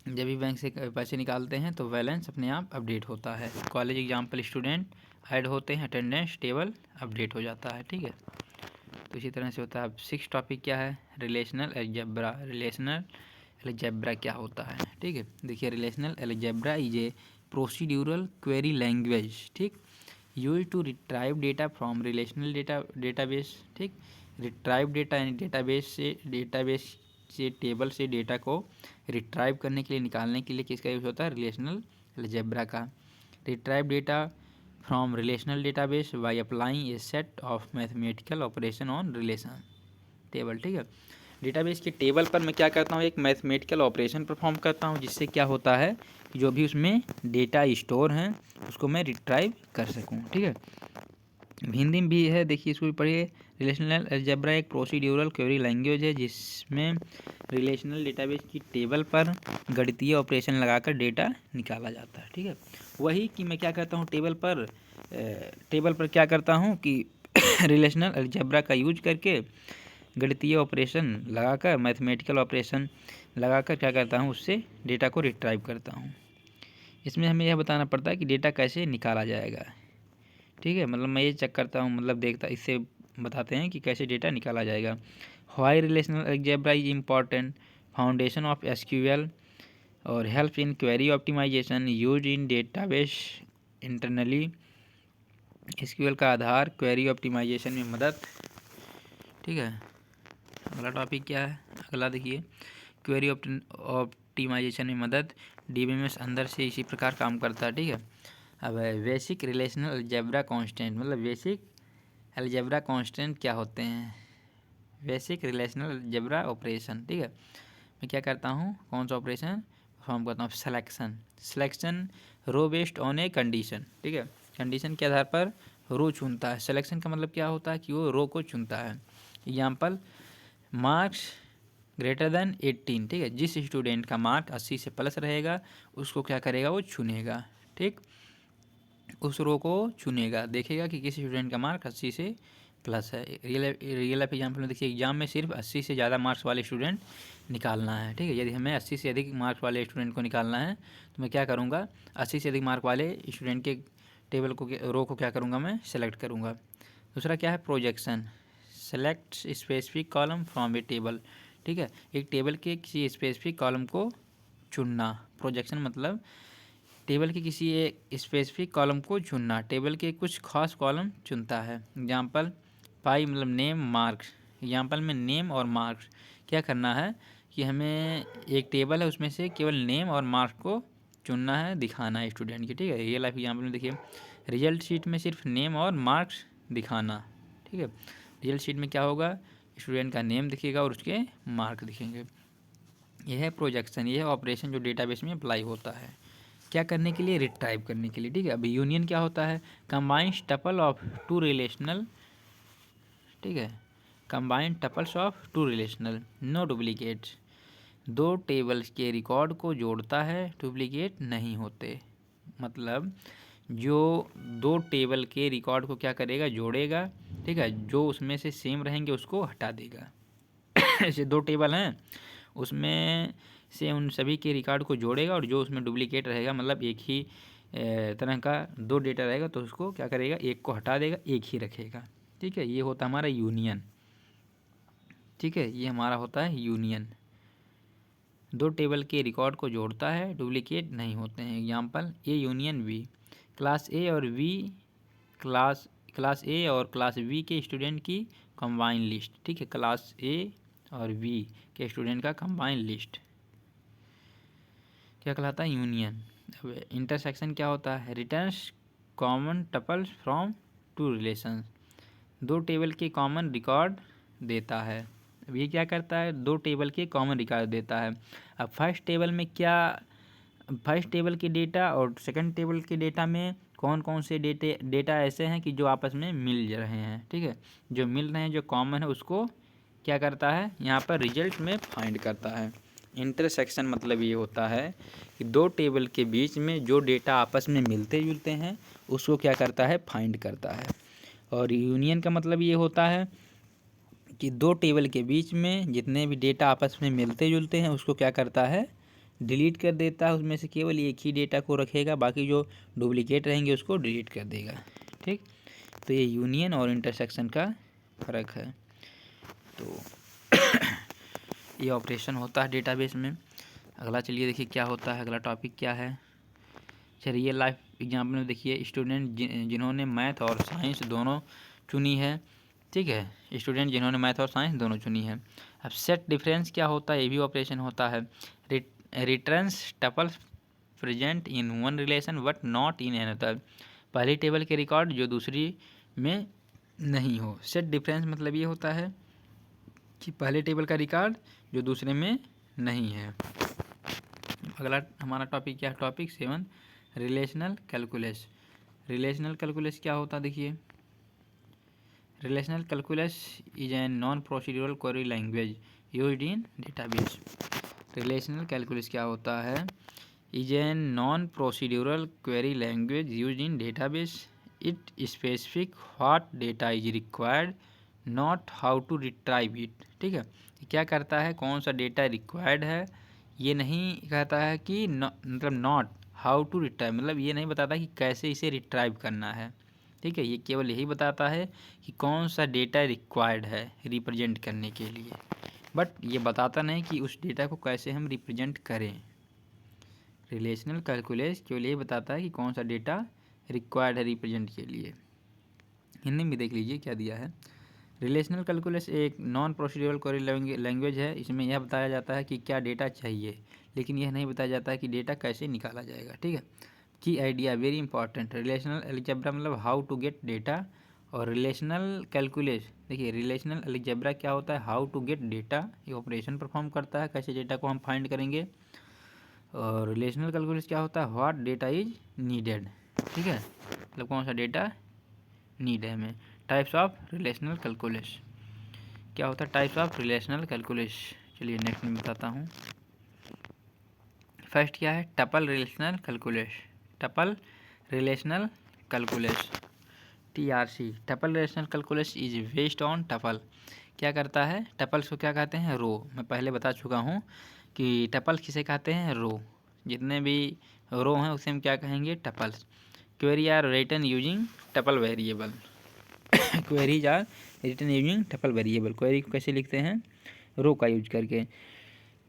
जब भी बैंक से पैसे निकालते हैं तो बैलेंस अपने आप अपडेट होता है। कॉलेज एग्जाम्पल, स्टूडेंट ऐड होते हैं, अटेंडेंस टेबल अपडेट हो जाता है, ठीक है। तो इसी तरह से होता है। अब 6 टॉपिक क्या है, रिलेशनल अलजेब्रा। रिलेशनल अलजेब्रा क्या होता है, ठीक है। देखिए, relational algebra is a procedural query language, ठीक, use to retrieve data from relational database, ठीक। रिट्राइव डेटा यानी डेटाबेस से टेबल से डेटा को रिट्राइव करने के लिए, निकालने के लिए किसका यूज़ होता है, रिलेशनल अलजेब्रा का। Retrieve data from relational database by applying A set of mathematical operation on relation table, ठीक है। डेटाबेस के टेबल पर मैं क्या करता हूँ, एक मैथमेटिकल ऑपरेशन परफॉर्म करता हूँ जिससे क्या होता है कि जो भी उसमें डेटा स्टोर हैं उसको मैं रिट्राइव कर सकूँ, ठीक है। हिंदी में भी है, देखिए इसको भी पढ़िए। रिलेशनल अलजेब्रा एक प्रोसीड्यूरल क्वेरी लैंग्वेज है जिसमें रिलेशनल डेटाबेस की टेबल पर गणितीय ऑपरेशन लगाकर डेटा निकाला जाता है, ठीक है। वही कि मैं क्या करता हूँ, टेबल पर क्या करता हूँ कि रिलेशनल अलजेब्रा का यूज करके गणितीय ऑपरेशन लगाकर, मैथमेटिकल ऑपरेशन लगाकर क्या करता हूँ, उससे डेटा को रिट्राइव करता हूँ। इसमें हमें यह बताना पड़ता है कि डेटा कैसे निकाला जाएगा, ठीक है। मतलब मैं ये चेक करता हूँ, मतलब देखता, इससे बताते हैं कि कैसे डेटा निकाला जाएगा। Why relational algebra is important, foundation of SQL और help in query optimization, use in database internally. SQL का आधार, क्वेरी ऑप्टिमाइजेशन में मदद, ठीक है। अगला टॉपिक क्या है, अगला देखिए, क्वेरी ऑप्टिमाइजेशन में मदद। डीबीएमएस अंदर से इसी प्रकार काम करता है, ठीक है। अब बेसिक रिलेशनल अलजेब्रा कांस्टेंट, मतलब बेसिक अलजेब्रा कांस्टेंट क्या होते हैं, बेसिक रिलेशनल अलजेब्रा ऑपरेशन, ठीक है। मैं क्या करता हूँ, कौन सा ऑपरेशन परफॉर्म करता हूँ, selection row based on a condition, ठीक है। कंडीशन के आधार पर रो चुनता है। सिलेक्शन का मतलब क्या होता है कि वो रो को चुनता है। एग्जाम्पल, मार्क्स ग्रेटर देन 18, ठीक है। जिस स्टूडेंट का मार्क 80 से प्लस रहेगा उसको क्या करेगा, वो चुनेगा, ठीक, उस रो को चुनेगा, देखेगा कि किस स्टूडेंट का मार्क 80 से प्लस है। रियल लाइफ एग्जाम्पल में देखिए, एग्जाम में सिर्फ 80 से ज़्यादा मार्क्स वाले स्टूडेंट निकालना है, ठीक है। यदि हमें 80 से अधिक मार्क्स वाले स्टूडेंट को निकालना है तो मैं क्या करूँगा, 80 से अधिक मार्क वाले स्टूडेंट के टेबल को, रो को क्या करूँगा, मैं सेलेक्ट करूँगा। दूसरा क्या है, projection, select specific column from a table, ठीक है। एक टेबल के किसी स्पेसिफिक कॉलम को चुनना। प्रोजेक्शन मतलब टेबल के किसी एक स्पेसिफिक कॉलम को चुनना, टेबल के कुछ खास कॉलम चुनता है। एग्जाम्पल पाई मतलब नेम मार्क्स। एग्जाम्पल में नेम और मार्क्स क्या करना है कि हमें एक टेबल है उसमें से केवल नेम और मार्क्स को चुनना है, दिखाना है स्टूडेंट की। ठीक है, रियल लाइफ एग्जाम्पल में देखिए रिजल्ट शीट में सिर्फ नेम और मार्क्स दिखाना। ठीक है, रिजल्ट शीट में क्या होगा, स्टूडेंट का नेम दिखेगा और उसके मार्क दिखेंगे। यह है प्रोजेक्शन, यह है ऑपरेशन जो डेटाबेस में अप्लाई होता है। क्या करने के लिए, रिट्राइव करने के लिए। ठीक है, अभी यूनियन क्या होता है, combined tuple of two relational. ठीक है, combined tuples of two relational, no duplicates. दो टेबल्स के रिकॉर्ड को जोड़ता है, डुप्लीकेट नहीं होते। मतलब जो दो टेबल के रिकॉर्ड को क्या करेगा, जोड़ेगा। ठीक है, जो उसमें से सेम रहेंगे उसको हटा देगा। ऐसे दो टेबल हैं उसमें से उन सभी के रिकॉर्ड को जोड़ेगा और जो उसमें डुप्लीकेट रहेगा मतलब एक ही तरह का दो डेटा रहेगा तो उसको क्या करेगा, एक को हटा देगा, एक ही रखेगा। ठीक है, ये होता है हमारा यूनियन। ठीक है, ये हमारा होता है यूनियन। दो टेबल के रिकॉर्ड को जोड़ता है, डुप्लीकेट नहीं होते हैं। Example A union B, class A और वी क्लास ए और क्लास बी के स्टूडेंट की कंबाइन लिस्ट। ठीक है, क्लास ए और बी के स्टूडेंट का कंबाइन लिस्ट क्या कहलाता है, यूनियन। अब इंटरसेक्शन क्या होता है, returns common tuples from two relations. दो टेबल के कॉमन रिकॉर्ड देता है। अब ये क्या करता है, दो टेबल के कॉमन रिकॉर्ड देता है। अब फर्स्ट टेबल के डेटा और सेकंड टेबल के डेटा में कौन कौन से डेटा ऐसे हैं कि जो आपस में मिल रहे हैं। ठीक है, जो मिल रहे हैं, जो कॉमन है, उसको क्या करता है, यहाँ पर रिजल्ट में फाइंड करता है। इंटरसेक्शन मतलब ये होता है कि दो टेबल के बीच में जो डेटा आपस में मिलते जुलते हैं उसको क्या करता है, फाइंड करता है। और यूनियन का मतलब ये होता है कि दो टेबल के बीच में जितने भी डेटा आपस में मिलते जुलते हैं उसको क्या करता है, डिलीट कर देता है। उसमें से केवल एक ही डेटा को रखेगा, बाकी जो डुप्लीकेट रहेंगे उसको डिलीट कर देगा। ठीक, तो ये यूनियन और इंटरसेक्शन का फ़र्क है। तो ये ऑपरेशन होता है डेटाबेस में। अगला चलिए देखिए क्या होता है, अगला टॉपिक क्या है। चलिए रियल लाइफ एग्जाम्पल में देखिए स्टूडेंट जिन्होंने मैथ और साइंस दोनों चुनी है। ठीक है, स्टूडेंट जिन्होंने मैथ और साइंस दोनों चुनी है। अब सेट डिफरेंस क्या होता है, ये भी ऑपरेशन होता है। Returns tuples present in one relation but not in another. पहली टेबल के रिकॉर्ड जो दूसरी में नहीं हो। सेट डिफरेंस मतलब ये होता है कि पहले टेबल का रिकॉर्ड जो दूसरे में नहीं है। अगला हमारा टॉपिक क्या है, topic 7 relational calculus. Relational calculus क्या होता है, देखिए relational calculus is an non procedural query language used in database. Relational calculus क्या होता है, is an non procedural query language used in database. It specific what data is required not how to retrieve it. ठीक है, क्या करता है, कौन सा डेटा रिक्वायर्ड है ये नहीं कहता है कि मतलब नॉट हाउ टू रिट्राइव मतलब ये नहीं बताता कि कैसे इसे रिट्राइव करना है। ठीक है, ये केवल यही बताता है कि कौन सा डेटा रिक्वायर्ड है रिप्रेजेंट करने के लिए, बट ये बताता नहीं कि उस डेटा को कैसे हम रिप्रेजेंट करें। रिलेशनल कैलकुलस केवल यही बताता है कि कौन सा डेटा रिक्वायर्ड है रिप्रेजेंट के लिए। हिंदी में देख लीजिए क्या दिया है। रिलेशनल कैलकुलस एक नॉन प्रोसीड्यूरल क्वेरी लैंग्वेज है। इसमें यह बताया जाता है कि क्या डेटा चाहिए, लेकिन यह नहीं बताया जाता है कि डेटा कैसे निकाला जाएगा। ठीक है, की idea very important. Relational algebra मतलब हाउ टू गेट डेटा, और रिलेशनल कैलकुलस देखिए रिलेशनल अलजेब्रा क्या होता है, हाउ टू गेट डेटा, ये ऑपरेशन परफॉर्म करता है कैसे डेटा को हम फाइंड करेंगे। और रिलेशनल कैलकुलस क्या होता है, व्हाट डेटा इज नीडेड। ठीक है, मतलब कौन सा डेटा नीड है हमें। टाइप्स ऑफ रिलेशनल कैलकुलस क्या होता है, टाइप्स ऑफ रिलेशनल कैलकुलस। चलिए नेक्स्ट में बताता हूँ। फर्स्ट क्या है, tuple relational calculus. Tuple relational calculus TRC, tuple relational calculus is based on tuple. क्या करता है, टपल्स को क्या कहते हैं, रो। मैं पहले बता चुका हूँ कि टपल किसे कहते हैं, रो। जितने भी रो हैं उसे हम क्या कहेंगे, tuples. Query are written using tuple variable. Queries are written using tuple variable. Query को कैसे लिखते हैं, रो का यूज करके।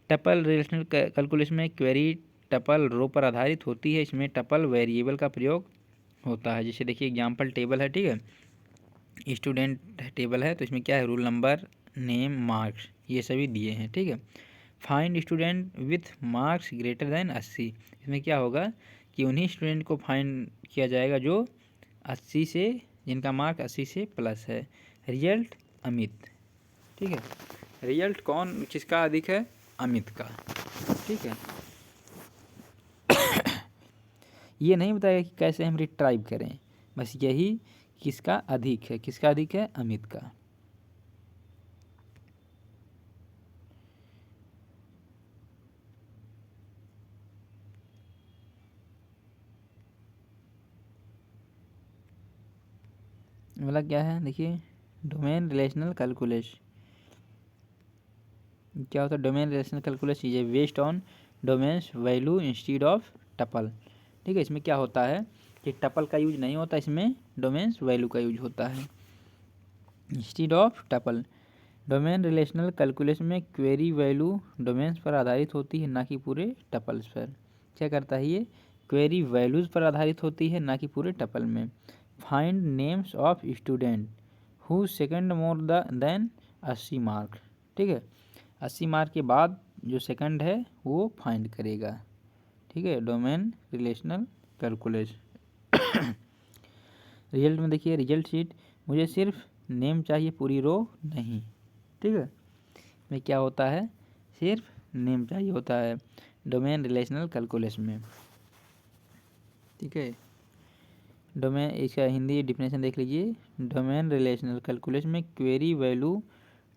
टपल रिलेशनल कैलकुलेशन में क्वेरी टपल रो पर आधारित होती है। इसमें टपल वेरिएबल का प्रयोग होता है। जैसे देखिए एग्जांपल टेबल है, ठीक है, स्टूडेंट टेबल है, तो इसमें क्या है, रोल नंबर, नेम, मार्क्स, ये सभी दिए हैं, ठीक है। Find student with marks greater than 80, इसमें क्या होगा कि उन्हीं स्टूडेंट को फाइंड किया जाएगा जो 80 से, जिनका मार्क 80 से प्लस है। रिजल्ट अमित, ठीक है, रिजल्ट कौन किसका अधिक है, अमित का, ठीक है। ये नहीं बताएगा कि कैसे हम रिट्राइव करें, बस यही किसका अधिक है, किसका अधिक है, अमित का। मतलब क्या है, देखिए डोमेन रिलेशनल कैलकुलेशन क्या होता है, डोमेन रिलेशनल कैलकुलेशन ये based on domains value instead of tuple, ठीक है। इसमें क्या होता है कि टपल का यूज नहीं होता, इसमें डोमेन्स वैल्यू का यूज होता है instead of tuple. Domain relational calculation में क्वेरी वैल्यू डोमेन्स पर आधारित होती है, ना कि पूरे टपल्स पर। क्या करता है ये, क्वेरी वैल्यूज़ पर आधारित होती है, ना कि पूरे टपल में। Find names of student who second more than 80 mark, ठीक है, 80 मार्क के बाद जो सेकंड है वो फाइंड करेगा, ठीक है। Domain relational calculation. रिजल्ट में देखिए रिजल्ट शीट, मुझे सिर्फ नेम चाहिए, पूरी रो नहीं, ठीक है। में क्या होता है, सिर्फ नेम चाहिए होता है डोमेन रिलेशनल कैलकुलेशन में, ठीक है। डोमेन, इसका हिंदी डिफिनेशन देख लीजिए। डोमेन रिलेशनल कैलकुलेशन में क्वेरी वैल्यू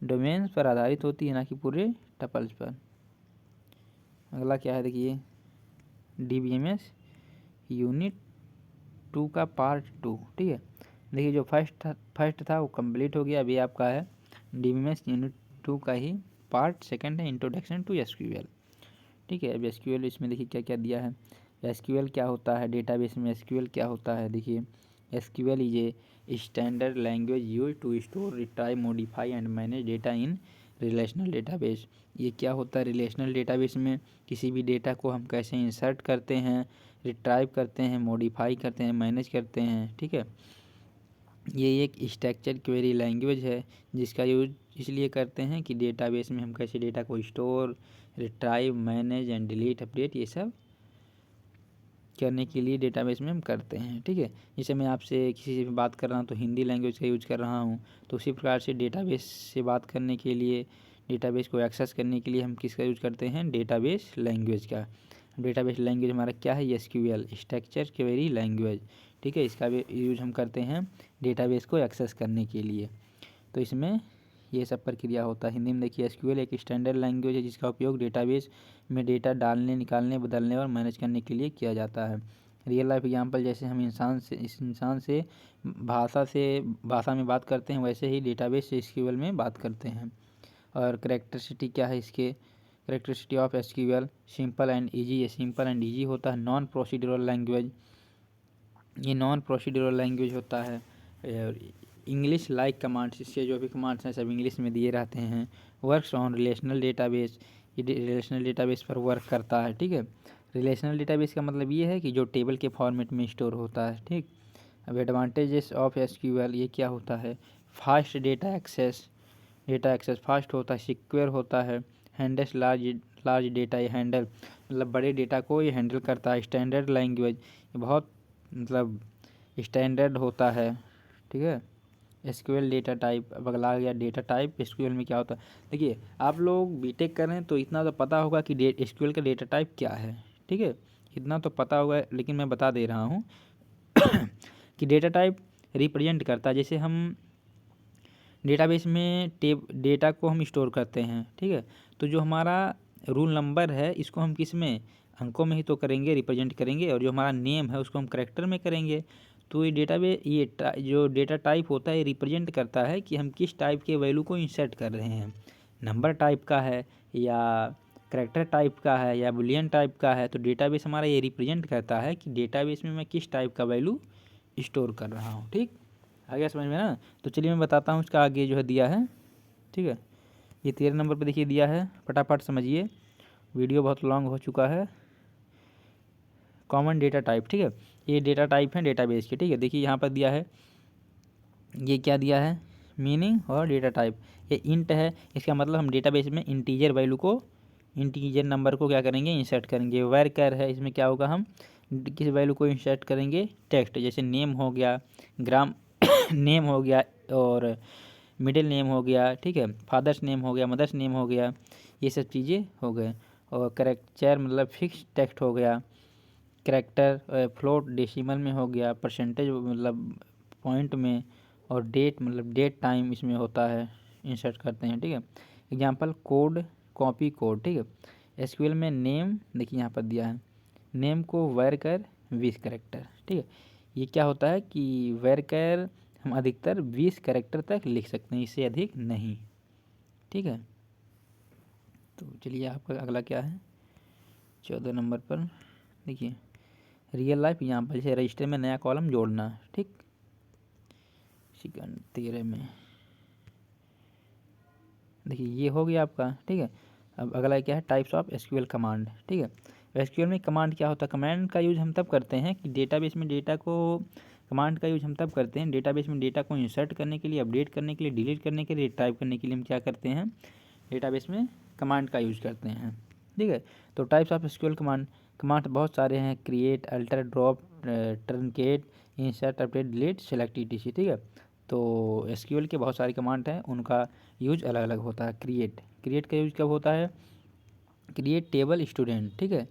डोमेन्स पर आधारित होती है, ना कि पूरे टपल्स पर। अगला क्या है, देखिए DBMS यूनिट 2 का पार्ट 2, ठीक है। देखिए जो फर्स्ट था वो कंप्लीट हो गया, अभी आपका है DBMS यूनिट 2 का ही पार्ट सेकंड है, इंट्रोडक्शन टू SQL, ठीक है। अब SQL इसमें देखिए क्या क्या दिया है। SQL क्या होता है, डेटाबेस में SQL क्या होता है, देखिए SQL is a standard language use to store, retrieve, modify and manage data in relational database. ये क्या होता है, रिलेशनल डेटाबेस में किसी भी डेटा को हम कैसे इंसर्ट करते हैं, रिट्राइव करते हैं, मॉडिफाई करते हैं, मैनेज करते हैं, ठीक है। ये एक स्ट्रक्चर क्वेरी लैंग्वेज है जिसका यूज इसलिए करते हैं कि डेटाबेस में हम कैसे डेटा को store, retrieve, manage and delete, update, ये सब करने के लिए डेटाबेस में हम करते हैं, ठीक है। जैसे मैं आपसे किसी से बात कर रहा हूँ तो हिंदी लैंग्वेज का यूज कर रहा हूँ, तो उसी प्रकार से डेटाबेस से बात करने के लिए, डेटाबेस को एक्सेस करने के लिए हम किसका यूज करते हैं, डेटाबेस लैंग्वेज का। डेटाबेस लैंग्वेज हमारा क्या है, SQL स्ट्रक्चर क्वेरी लैंग्वेज, ठीक है। इसका भी यूज हम करते हैं डेटाबेस को एक्सेस करने के लिए, तो इसमें ये सब प्रक्रिया होता है। हिंदी में देखिए SQL एक स्टैंडर्ड लैंग्वेज है जिसका उपयोग डेटाबेस में डेटा डालने, निकालने, बदलने और मैनेज करने के लिए किया जाता है। रियल लाइफ एग्जांपल, जैसे हम इंसान से भाषा में बात करते हैं, वैसे ही डेटाबेस से SQL में बात करते हैं। और करेक्टरिस्टिक क्या है इसके, characteristic of SQL simple and easy, ये सिंपल एंड ईजी होता है। नॉन प्रोसीड्यूरल लैंग्वेज, ये नॉन प्रोसीड्यूरल लैंग्वेज होता है। इंग्लिश लाइक कमांड्स, इससे जो भी कमांड्स हैं सब इंग्लिश में दिए रहते हैं। वर्क्स ऑन रिलेशनल डेटाबेस, ये रिलेशनल डेटाबेस पर वर्क करता है, ठीक है। रिलेशनल डेटाबेस का मतलब ये है कि जो टेबल के फॉर्मेट में स्टोर होता है, ठीक। अब एडवांटेजेस ऑफ SQL, ये क्या होता है, फास्ट डेटा एक्सेस फास्ट होता है, सिक्योर होता है, हैंडल्स लार्ज डेटा, ये हैंडल मतलब बड़े डेटा को ये हैंडल करता है। स्टैंडर्ड लैंग्वेज, ये बहुत मतलब स्टैंडर्ड होता है, ठीक है। SQL डेटा टाइप, अब अगला आ गया डेटा टाइप। SQL में क्या होता है, देखिए आप लोग बीटेक कर रहे हैं तो इतना तो पता होगा कि SQL का डेटा टाइप क्या है, ठीक है, इतना तो पता होगा, लेकिन मैं बता दे रहा हूँ कि डेटा टाइप रिप्रेजेंट करता है, जैसे हम डेटाबेस में डेटा को हम स्टोर करते हैं, ठीक है, तो जो हमारा रूल नंबर है इसको हम किस में, अंकों में ही तो करेंगे, रिप्रेजेंट करेंगे, और जो हमारा नेम है उसको हम करैक्टर में करेंगे। तो ये जो डेटा टाइप होता है ये रिप्रेजेंट करता है कि हम किस टाइप के वैल्यू को इंसर्ट कर रहे हैं, नंबर टाइप का है या करैक्टर टाइप का है या बुलियन टाइप का है। तो डेटाबेस हमारा ये रिप्रेजेंट करता है कि डेटाबेस में मैं किस टाइप का वैल्यू स्टोर कर रहा हूँ, ठीक। आ गया समझ में ना। तो चलिए मैं बताता हूँ, इसका आगे जो है दिया है, ठीक है। ये 13 नंबर पे देखिए दिया है, फटाफट समझिए। वीडियो बहुत लॉन्ग हो चुका है। कॉमन डेटा टाइप, ठीक है, ये डेटा टाइप है डेटाबेस के, ठीक है। देखिए यहाँ पर दिया है, ये क्या दिया है, मीनिंग और डेटा टाइप। ये इंट है, इसका मतलब हम डेटाबेस में इंटीजर वैल्यू को, इंटीजर नंबर को क्या करेंगे, इंसर्ट करेंगे। वेर कर है, इसमें क्या होगा, हम किस वैल्यू को इंसर्ट करेंगे, टेक्स्ट, जैसे नेम हो गया, ग्राम नेम हो गया, और मिडिल नेम हो गया, ठीक है, फादर्स नेम हो गया, मदर्स नेम हो गया, ये सब चीज़ें हो गए। और करेक्टर मतलब फिक्स टेक्स्ट हो गया, करेक्टर फ्लोट डेसिमल में हो गया, परसेंटेज मतलब पॉइंट में, और डेट मतलब डेट टाइम इसमें होता है, इंसर्ट करते हैं, ठीक है। एग्जांपल कोड, कॉपी कोड, ठीक है। एसक्यूएल में नेम देखिए यहाँ पर दिया है, नेम को वेर कर 20 करेक्टर, ठीक है। ये क्या होता है कि वेर कर हम अधिकतर 20 करेक्टर तक लिख सकते हैं, इससे अधिक नहीं, ठीक है। तो चलिए आपका अगला क्या है, 14 नंबर पर देखिए, रियल लाइफ एग्जाम्पल, जैसे रजिस्टर में नया कॉलम जोड़ना, ठीक। सेकंड 13 में देखिए ये हो गया आपका, ठीक है। अब अगला क्या है, टाइप्स ऑफ एसक्यूएल कमांड, ठीक है। एसक्यूएल में कमांड क्या होता है, कमांड का यूज हम तब करते हैं कि डेटाबेस में डेटा को, कमांड का यूज हम तब करते हैं डेटाबेस में डेटा को इंसर्ट करने के लिए, अपडेट करने के लिए, डिलीट करने के लिए, टाइप करने के लिए हम क्या करते हैं, डेटाबेस में कमांड का यूज करते हैं, ठीक है। तो types of SQL command, command बहुत सारे हैं, create, alter, drop, truncate, insert, update, delete, select etc, ठीक है। तो एसक्यूएल के बहुत सारे कमांड हैं, उनका यूज अलग अलग होता है। क्रिएट, क्रिएट का यूज कब होता है, क्रिएट टेबल स्टूडेंट, ठीक है।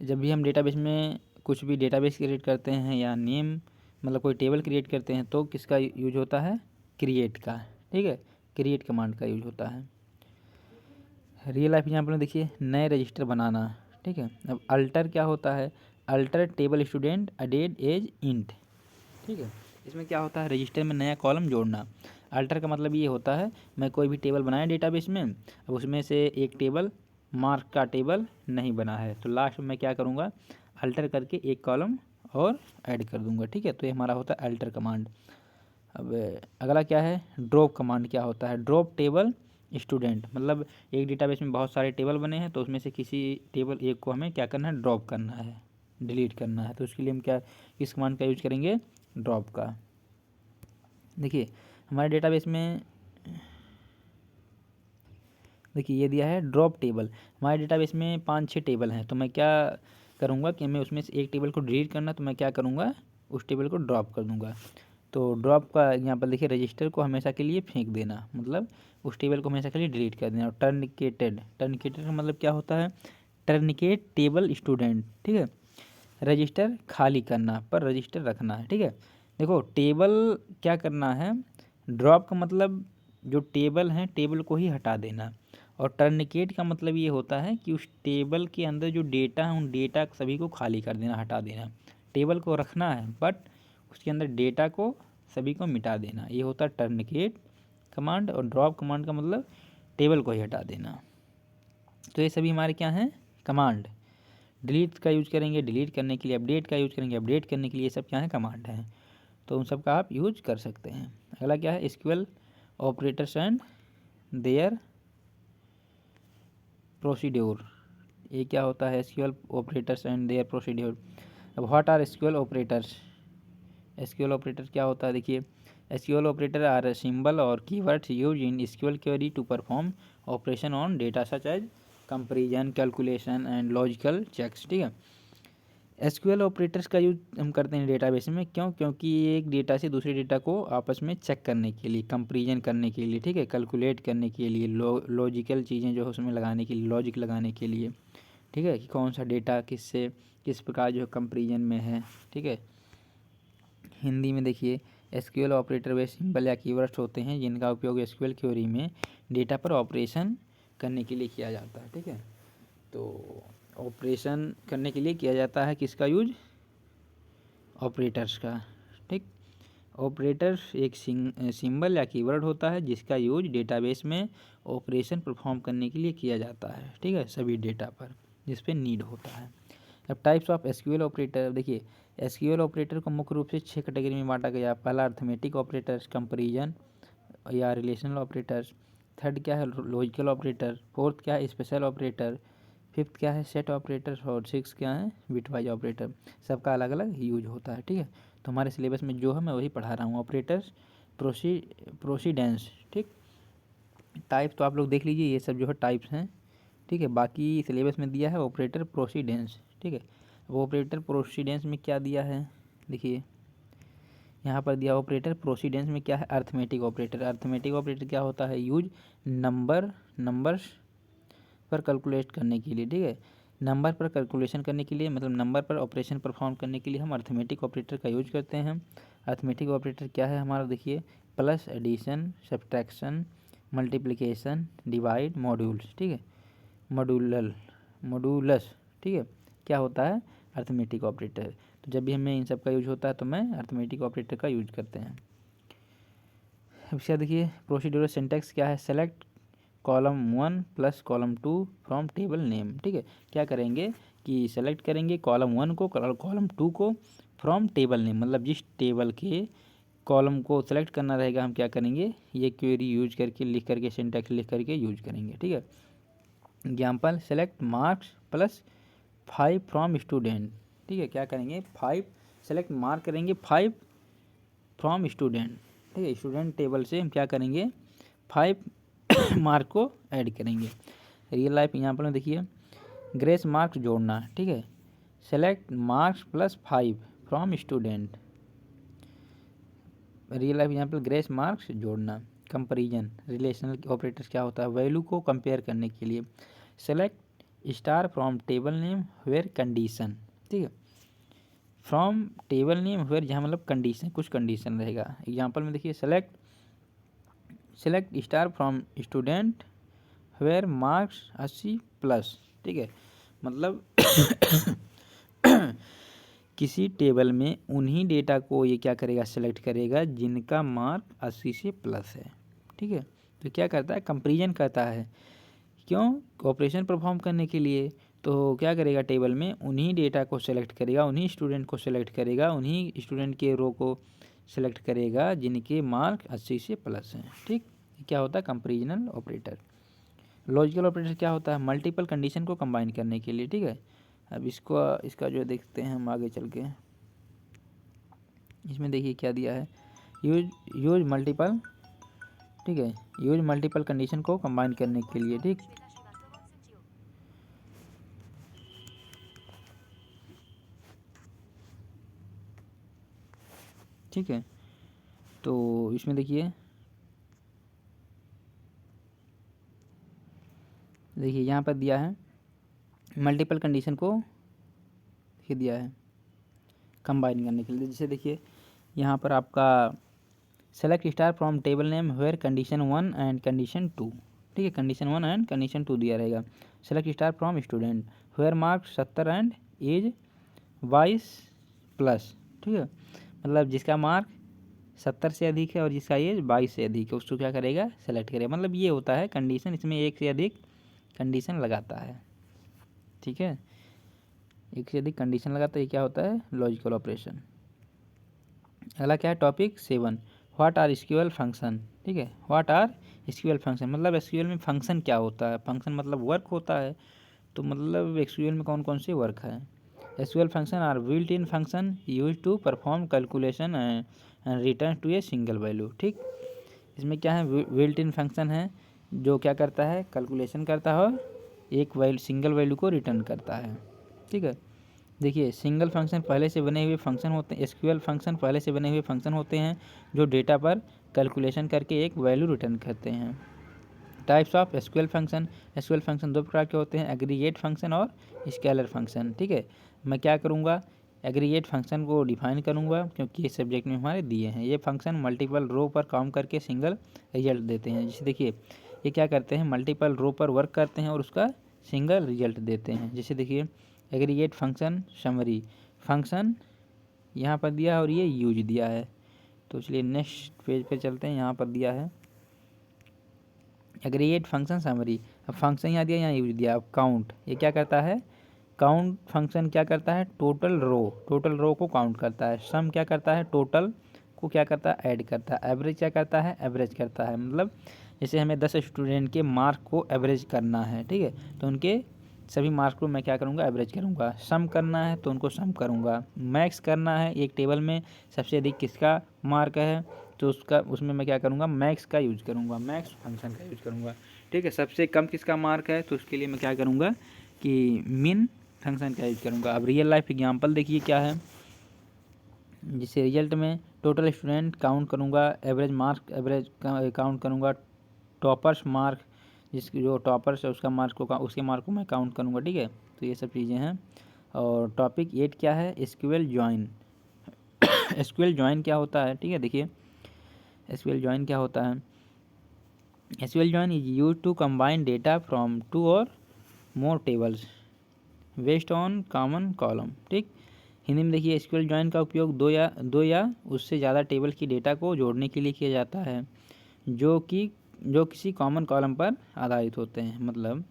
जब भी हम डेटाबेस में कुछ भी डेटाबेस क्रिएट करते हैं या नेम मतलब कोई टेबल क्रिएट करते हैं तो किसका यूज होता है, क्रिएट का, ठीक है, क्रिएट कमांड का यूज होता है। रियल लाइफ एग्जाम्पल में देखिए, नए रजिस्टर बनाना, ठीक है। अब अल्टर क्या होता है, alter table student added age int, ठीक है। इसमें क्या होता है, रजिस्टर में नया कॉलम जोड़ना। अल्टर का मतलब ये होता है, मैं कोई भी टेबल बनाया डेटाबेस में, अब उसमें से एक टेबल मार्क का टेबल नहीं बना है तो लास्ट में मैं क्या करूँगा, अल्टर करके एक कॉलम और ऐड कर दूंगा, ठीक है। तो ये हमारा होता है अल्टर कमांड। अब अगला क्या है, ड्रॉप कमांड क्या होता है, ड्रॉप टेबल स्टूडेंट, मतलब एक डेटाबेस में बहुत सारे टेबल बने हैं तो उसमें से किसी टेबल एक को हमें क्या करना है, ड्रॉप करना है, डिलीट करना है, तो उसके लिए हम क्या, किस कमांड का यूज करेंगे, ड्रॉप का। देखिए हमारे डेटाबेस में देखिए ये दिया है ड्रॉप टेबल, हमारे डेटाबेस में 5-6 टेबल हैं, तो मैं क्या करूँगा कि मैं उसमें से एक टेबल को डिलीट करना, तो मैं क्या करूँगा, उस टेबल को ड्रॉप कर दूँगा। तो ड्रॉप का यहाँ पर देखिए, रजिस्टर को हमेशा के लिए फेंक देना, मतलब उस टेबल को हमेशा के लिए डिलीट कर देना। और टर्निकेटेड, टर्निकेटेड का मतलब क्या होता है, टर्निकेट टेबल स्टूडेंट, ठीक है। रजिस्टर खाली करना पर रजिस्टर रखना है, ठीक है। देखो टेबल क्या करना है, ड्रॉप का मतलब जो टेबल है टेबल को ही हटा देना, और टर्निकेट का मतलब ये होता है कि उस टेबल के अंदर जो डेटा है उन डेटा सभी को खाली कर देना, हटा देना। टेबल को रखना है बट उसके अंदर डेटा को सभी को मिटा देना, ये होता है टर्निकेट कमांड। और ड्रॉप कमांड का मतलब टेबल को ही हटा देना। तो ये सभी हमारे क्या हैं, कमांड। डिलीट का यूज करेंगे डिलीट करने के लिए, अपडेट का यूज करेंगे अपडेट करने के लिए, ये सब क्या है, कमांड है। तो उन सब का आप यूज कर सकते हैं। अगला क्या है, SQL operators and their procedure, ये क्या होता है, SQL operators and their procedure. अब what are SQL operators, SQL operator क्या होता है, देखिए एसक्यूएल ऑपरेटर आर सिंबल और keywords use in SQL query to perform operation on data such as comparison, calculation and logical checks, ठीक है। SQL operators का use हम करते हैं डेटाबेस में, क्यों, क्योंकि एक डेटा से दूसरे डेटा को आपस में चेक करने के लिए, कंपेरिजन करने के लिए, ठीक है, कैलकुलेट करने के लिए, लॉजिकल चीज़ें जो है उसमें लगाने के लिए, लॉजिक लगाने के लिए, ठीक है, कि कौन सा डेटा किससे किस प्रकार जो है कंपेरिजन में है, ठीक है। हिंदी में देखिए, एसक्यूएल ऑपरेटर वे सिंबल या कीवर्ड्स होते हैं जिनका उपयोग एसक्यूएल क्वेरी में डेटा पर ऑपरेशन करने के लिए किया जाता है, ठीक है। तो ऑपरेशन करने के लिए किया जाता है किसका यूज, ऑपरेटर्स का, ठीक। ऑपरेटर एक सिंबल या कीवर्ड होता है जिसका यूज डेटाबेस में ऑपरेशन परफॉर्म करने के लिए किया जाता है, ठीक है, सभी डेटा पर जिस पे नीड होता है। अब टाइप्स ऑफ एसक्यूएल ऑपरेटर देखिए, एसक्यूएल ऑपरेटर को मुख्य रूप से 6 कैटेगरी में बांटा गया। पहला अर्थमेटिक ऑपरेटर्स, कंपेरिजन या रिलेशनल ऑपरेटर्स। थर्ड क्या है, लॉजिकल ऑपरेटर। फोर्थ क्या है, स्पेशल ऑपरेटर। फिफ्थ क्या है, सेट ऑपरेटर, और सिक्स क्या है, बिटवाइज ऑपरेटर। सबका अलग अलग यूज होता है, ठीक है। तो हमारे सिलेबस में जो है मैं वही पढ़ा रहा हूँ, ऑपरेटर्स, प्रोसीडेंस, ठीक। टाइप तो आप लोग देख लीजिए, ये सब जो है टाइप्स हैं, ठीक है। बाकी सिलेबस में दिया है ऑपरेटर प्रोसीडेंस, ठीक है। अब ऑपरेटर प्रोसीडेंस में क्या दिया है, देखिए यहाँ पर दिया ऑपरेटर प्रोसीडेंस में क्या है, अर्थमेटिक ऑपरेटर। अर्थमेटिक ऑपरेटर क्या होता है, यूज नंबर्स पर कैलकुलेट करने के लिए, ठीक है। नंबर पर कैलकुलेशन करने के लिए, मतलब नंबर पर ऑपरेशन परफॉर्म करने के लिए हम अर्थमेटिक ऑपरेटर का यूज करते हैं। अर्थमेटिक ऑपरेटर क्या है हमारा, देखिए plus, addition, subtraction, multiplication, divide, modules, ठीक है, मॉड्यूलस, ठीक है, क्या होता है, अर्थमेटिक ऑपरेटर। तो जब भी हमें इन सब का यूज होता है तो मैं अर्थमेटिक ऑपरेटर का यूज करते हैं। अब क्या देखिए, प्रोसीड्यूरल सिंटैक्स क्या है, select column 1 plus column 2 from table name, ठीक है। क्या करेंगे कि सेलेक्ट करेंगे कॉलम 1 को और कॉलम 2 को फ्रॉम टेबल नेम, मतलब जिस टेबल के कॉलम को सेलेक्ट करना रहेगा हम क्या करेंगे, ये क्वेरी यूज करके, लिख करके, सिंटैक्स लिख करके यूज करेंगे, ठीक है। Example, select marks plus 5 from student, ठीक है। क्या करेंगे, 5 सेलेक्ट मार्क करेंगे 5 फ्रॉम स्टूडेंट, ठीक है। स्टूडेंट टेबल से हम क्या करेंगे, 5 मार्क को ऐड करेंगे। रियल लाइफ एग्जाम्पल में देखिए, ग्रेस मार्क्स जोड़ना, ठीक है। Select marks plus 5 from student. Real life example, grace marks जोड़ना। कंपैरिजन, रिलेशनल ऑपरेटर्स क्या होता है, वैल्यू को कंपेयर करने के लिए। Select star from table name where condition, ठीक है। फ्रॉम टेबल नेम वेयर, जहाँ मतलब कंडीशन, कुछ कंडीशन रहेगा। एग्जाम्पल में देखिए, select star from student where marks 80 plus, ठीक है। मतलब किसी टेबल में उन्हीं डेटा को ये क्या करेगा, सेलेक्ट करेगा जिनका मार्क 80 से प्लस है, ठीक है। तो क्या करता है, कंपैरिजन करता है, क्यों, ऑपरेशन परफॉर्म करने के लिए। तो क्या करेगा, टेबल में उन्हीं डेटा को सेलेक्ट करेगा, उन्हीं स्टूडेंट को सेलेक्ट करेगा, उन्हीं स्टूडेंट के रो को सेलेक्ट करेगा जिनके मार्क 80 से प्लस हैं, ठीक। क्या होता है, कंपैरिजनल ऑपरेटर। लॉजिकल ऑपरेटर क्या होता है, मल्टीपल कंडीशन को कंबाइन करने के लिए, ठीक है। अब इसका जो देखते हैं हम आगे चल के, इसमें देखिए क्या दिया है, यूज मल्टीपल, ठीक है, यूज मल्टीपल कंडीशन को कंबाइन करने के लिए, ठीक। ठीक है, तो इसमें देखिए यहाँ पर दिया है मल्टीपल कंडीशन को ही दिया है कंबाइन करने के लिए। जैसे देखिए यहाँ पर आपका select star from table name where condition 1 and condition 2, ठीक है। कंडीशन 1 एंड कंडीशन 2 दिया रहेगा। Select star from student where marks 70 and age 22 plus, ठीक है। मतलब जिसका मार्क 70 से अधिक है और जिसका एज 22 से अधिक है उसको क्या करेगा, सेलेक्ट करेगा। मतलब ये होता है कंडीशन, इसमें एक से अधिक कंडीशन लगाता है, ठीक है। एक से अधिक कंडीशन लगाता है, ये क्या होता है, लॉजिकल ऑपरेशन। अगला क्या है, topic 7, what are SQL function, ठीक है। व्हाट आर एसक्यूएल फंक्शन, मतलब एसक्यूएल में फंक्शन क्या होता है, फंक्शन मतलब वर्क होता है। तो मतलब एसक्यूएल में कौन कौन से वर्क है। SQL function are built in function use to perform calculation and return to a single value, ठीक। इसमें क्या है, बिल्ट इन फंक्शन है जो क्या करता है, कैलकुलेशन करता है और एक सिंगल वैल्यू को रिटर्न करता है, ठीक है। देखिए सिंगल फंक्शन पहले से बने हुए फंक्शन होते हैं, एसक्यूएल फंक्शन पहले से बने हुए फंक्शन होते हैं जो डेटा पर कैलकुलेशन करके एक वैल्यू रिटर्न करते हैं। Types of SQL function, SQL function दो प्रकार के होते हैं, एग्रीगेट फंक्शन और स्केलर फंक्शन, ठीक है। मैं क्या करूँगा, एग्रीगेट फंक्शन को डिफाइन करूँगा क्योंकि ये सब्जेक्ट में हमारे दिए हैं। ये फंक्शन मल्टीपल रो पर काम करके सिंगल रिजल्ट देते हैं। जैसे देखिए ये क्या करते हैं, मल्टीपल रो पर वर्क करते हैं और उसका सिंगल रिजल्ट देते हैं। जैसे देखिए एग्रीगेट फंक्शन समरी, फंक्शन यहाँ पर दिया है और ये यूज दिया है। तो चलिए नेक्स्ट पेज पे चलते हैं, यहाँ पर दिया है एग्रीगेट फंक्शन समरी। अब फंक्शन यहाँ दिया, यहाँ यूज दिया। अब काउंट, ये क्या करता है, काउंट फंक्शन क्या करता है, टोटल रो को काउंट करता है। सम क्या करता है, टोटल को क्या करता है, ऐड करता है। एवरेज क्या करता है, एवरेज करता है। मतलब जैसे हमें 10 स्टूडेंट के मार्क को एवरेज करना है, ठीक है, तो उनके सभी मार्क्स को मैं क्या करूँगा, एवरेज करूँगा। सम करना है तो उनको सम करूँगा। मैक्स करना है, एक टेबल में सबसे अधिक किसका मार्क है तो उसमें मैं क्या करूँगा, मैक्स का यूज करूँगा, मैक्स फंक्शन का यूज करूँगा। ठीक है, सबसे कम किसका मार्क है तो उसके लिए मैं क्या करूँगा कि मिन फंक्शन का यूज करूँगा। अब रियल लाइफ एग्जाम्पल देखिए क्या है, जिससे रिजल्ट में टोटल स्टूडेंट काउंट करूँगा, एवरेज मार्क एवरेज काउंट करूँगा, टॉपर्स मार्क जो टॉपर्स है उसका मार्क को उसके मार्क को मैं काउंट करूँगा। ठीक है, तो ये सब चीज़ें हैं। और टॉपिक 8 क्या है, एसक्यूएल ज्वाइन। एसक्यूएल ज्वाइन क्या होता है, ठीक है, देखिए एसक्यूएल ज्वाइन क्या होता है। SQL join is use to combine data from 2 और more tables based on common column. ठीक, हिंदी में देखिए एसक्यूएल ज्वाइन का उपयोग दो या उससे ज़्यादा टेबल की डेटा को जोड़ने के लिए किया जाता है जो किसी कॉमन कॉलम पर आधारित होते हैं। मतलब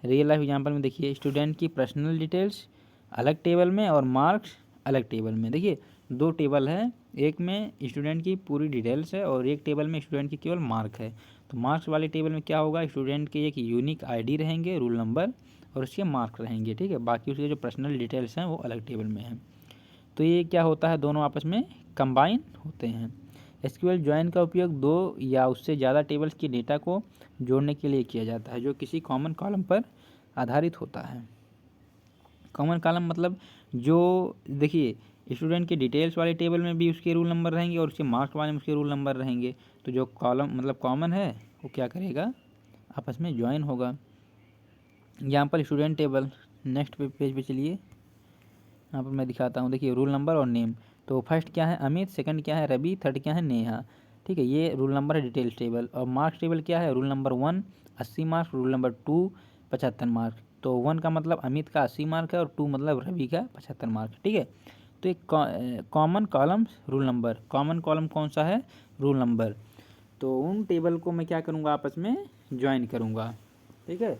रियल लाइफ एग्जांपल में देखिए स्टूडेंट की पर्सनल डिटेल्स अलग टेबल में और मार्क्स अलग टेबल में। देखिए 2 टेबल है, एक में स्टूडेंट की पूरी डिटेल्स है और एक टेबल में स्टूडेंट की केवल मार्क है। तो मार्क्स वाले टेबल में क्या होगा, स्टूडेंट के एक यूनिक आईडी रहेंगे, रोल नंबर और उसके मार्क्स रहेंगे। ठीक है, बाकी उसके जो पर्सनल डिटेल्स हैं वो अलग टेबल में हैं। तो ये क्या होता है, दोनों आपस में कंबाइन होते हैं। एसक्यूएल ज्वाइन का उपयोग 2 या उससे ज़्यादा टेबल्स की डेटा को जोड़ने के लिए किया जाता है जो किसी कॉमन कॉलम पर आधारित होता है। कॉमन कॉलम मतलब जो देखिए स्टूडेंट के डिटेल्स वाले टेबल में भी उसके रूल नंबर रहेंगे और उसके मार्क्स वाले में उसके रूल नंबर रहेंगे। तो जो कॉलम मतलब कॉमन है वो क्या करेगा, आपस में ज्वाइन होगा। Example student table, next page पे चलिए, यहाँ पर मैं दिखाता हूँ। देखिए रूल नंबर और नेम, तो फर्स्ट क्या है अमित, सेकंड क्या है रवि, थर्ड क्या है नेहा। ठीक है, ये रूल नंबर है डिटेल्स टेबल। और मार्क्स टेबल क्या है, rule number 1 80 marks, rule number 2 75 marks. तो 1 का मतलब अमित का 80 मार्क है और 2 मतलब रवि का 75 मार्क। ठीक है, तो एक common column rule number, common column कौन सा है, रूल नंबर। तो उन टेबल को मैं क्या करूँगा, आपस में ज्वाइन करूँगा। ठीक है,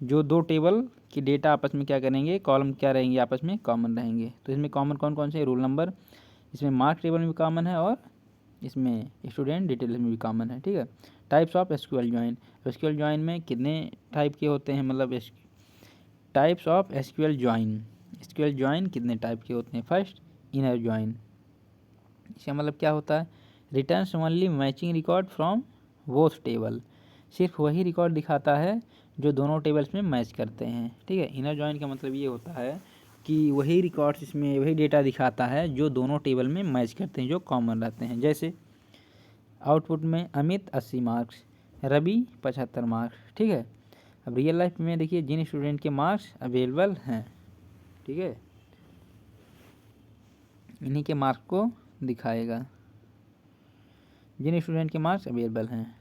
जो 2 टेबल की डेटा आपस में क्या करेंगे, कॉलम क्या रहेंगे, आपस में कॉमन रहेंगे। तो इसमें कॉमन कौन कौन से, रूल नंबर, इसमें मार्क टेबल में भी कॉमन है और इसमें स्टूडेंट डिटेल्स में भी कॉमन है। ठीक है, types of SQL join. SQL join में कितने टाइप के होते हैं, मतलब types of SQL join. SQL join कितने टाइप के होते हैं। फर्स्ट इनर ज्वाइन, इसका मतलब क्या होता है, returns only matching record from both table. सिर्फ वही रिकॉर्ड दिखाता है जो दोनों टेबल्स में मैच करते हैं। ठीक है, इनर ज्वाइन का मतलब ये होता है कि वही रिकॉर्ड्स इसमें वही डेटा दिखाता है जो दोनों टेबल में मैच करते हैं, जो कॉमन रहते हैं। जैसे आउटपुट में अमित 80 मार्क्स, रवि 75 मार्क्स। ठीक है, अब रियल लाइफ में देखिए जिन स्टूडेंट के मार्क्स अवेलेबल हैं, ठीक है, इन्हीं के मार्क्स को दिखाएगा, जिन स्टूडेंट के मार्क्स अवेलेबल हैं।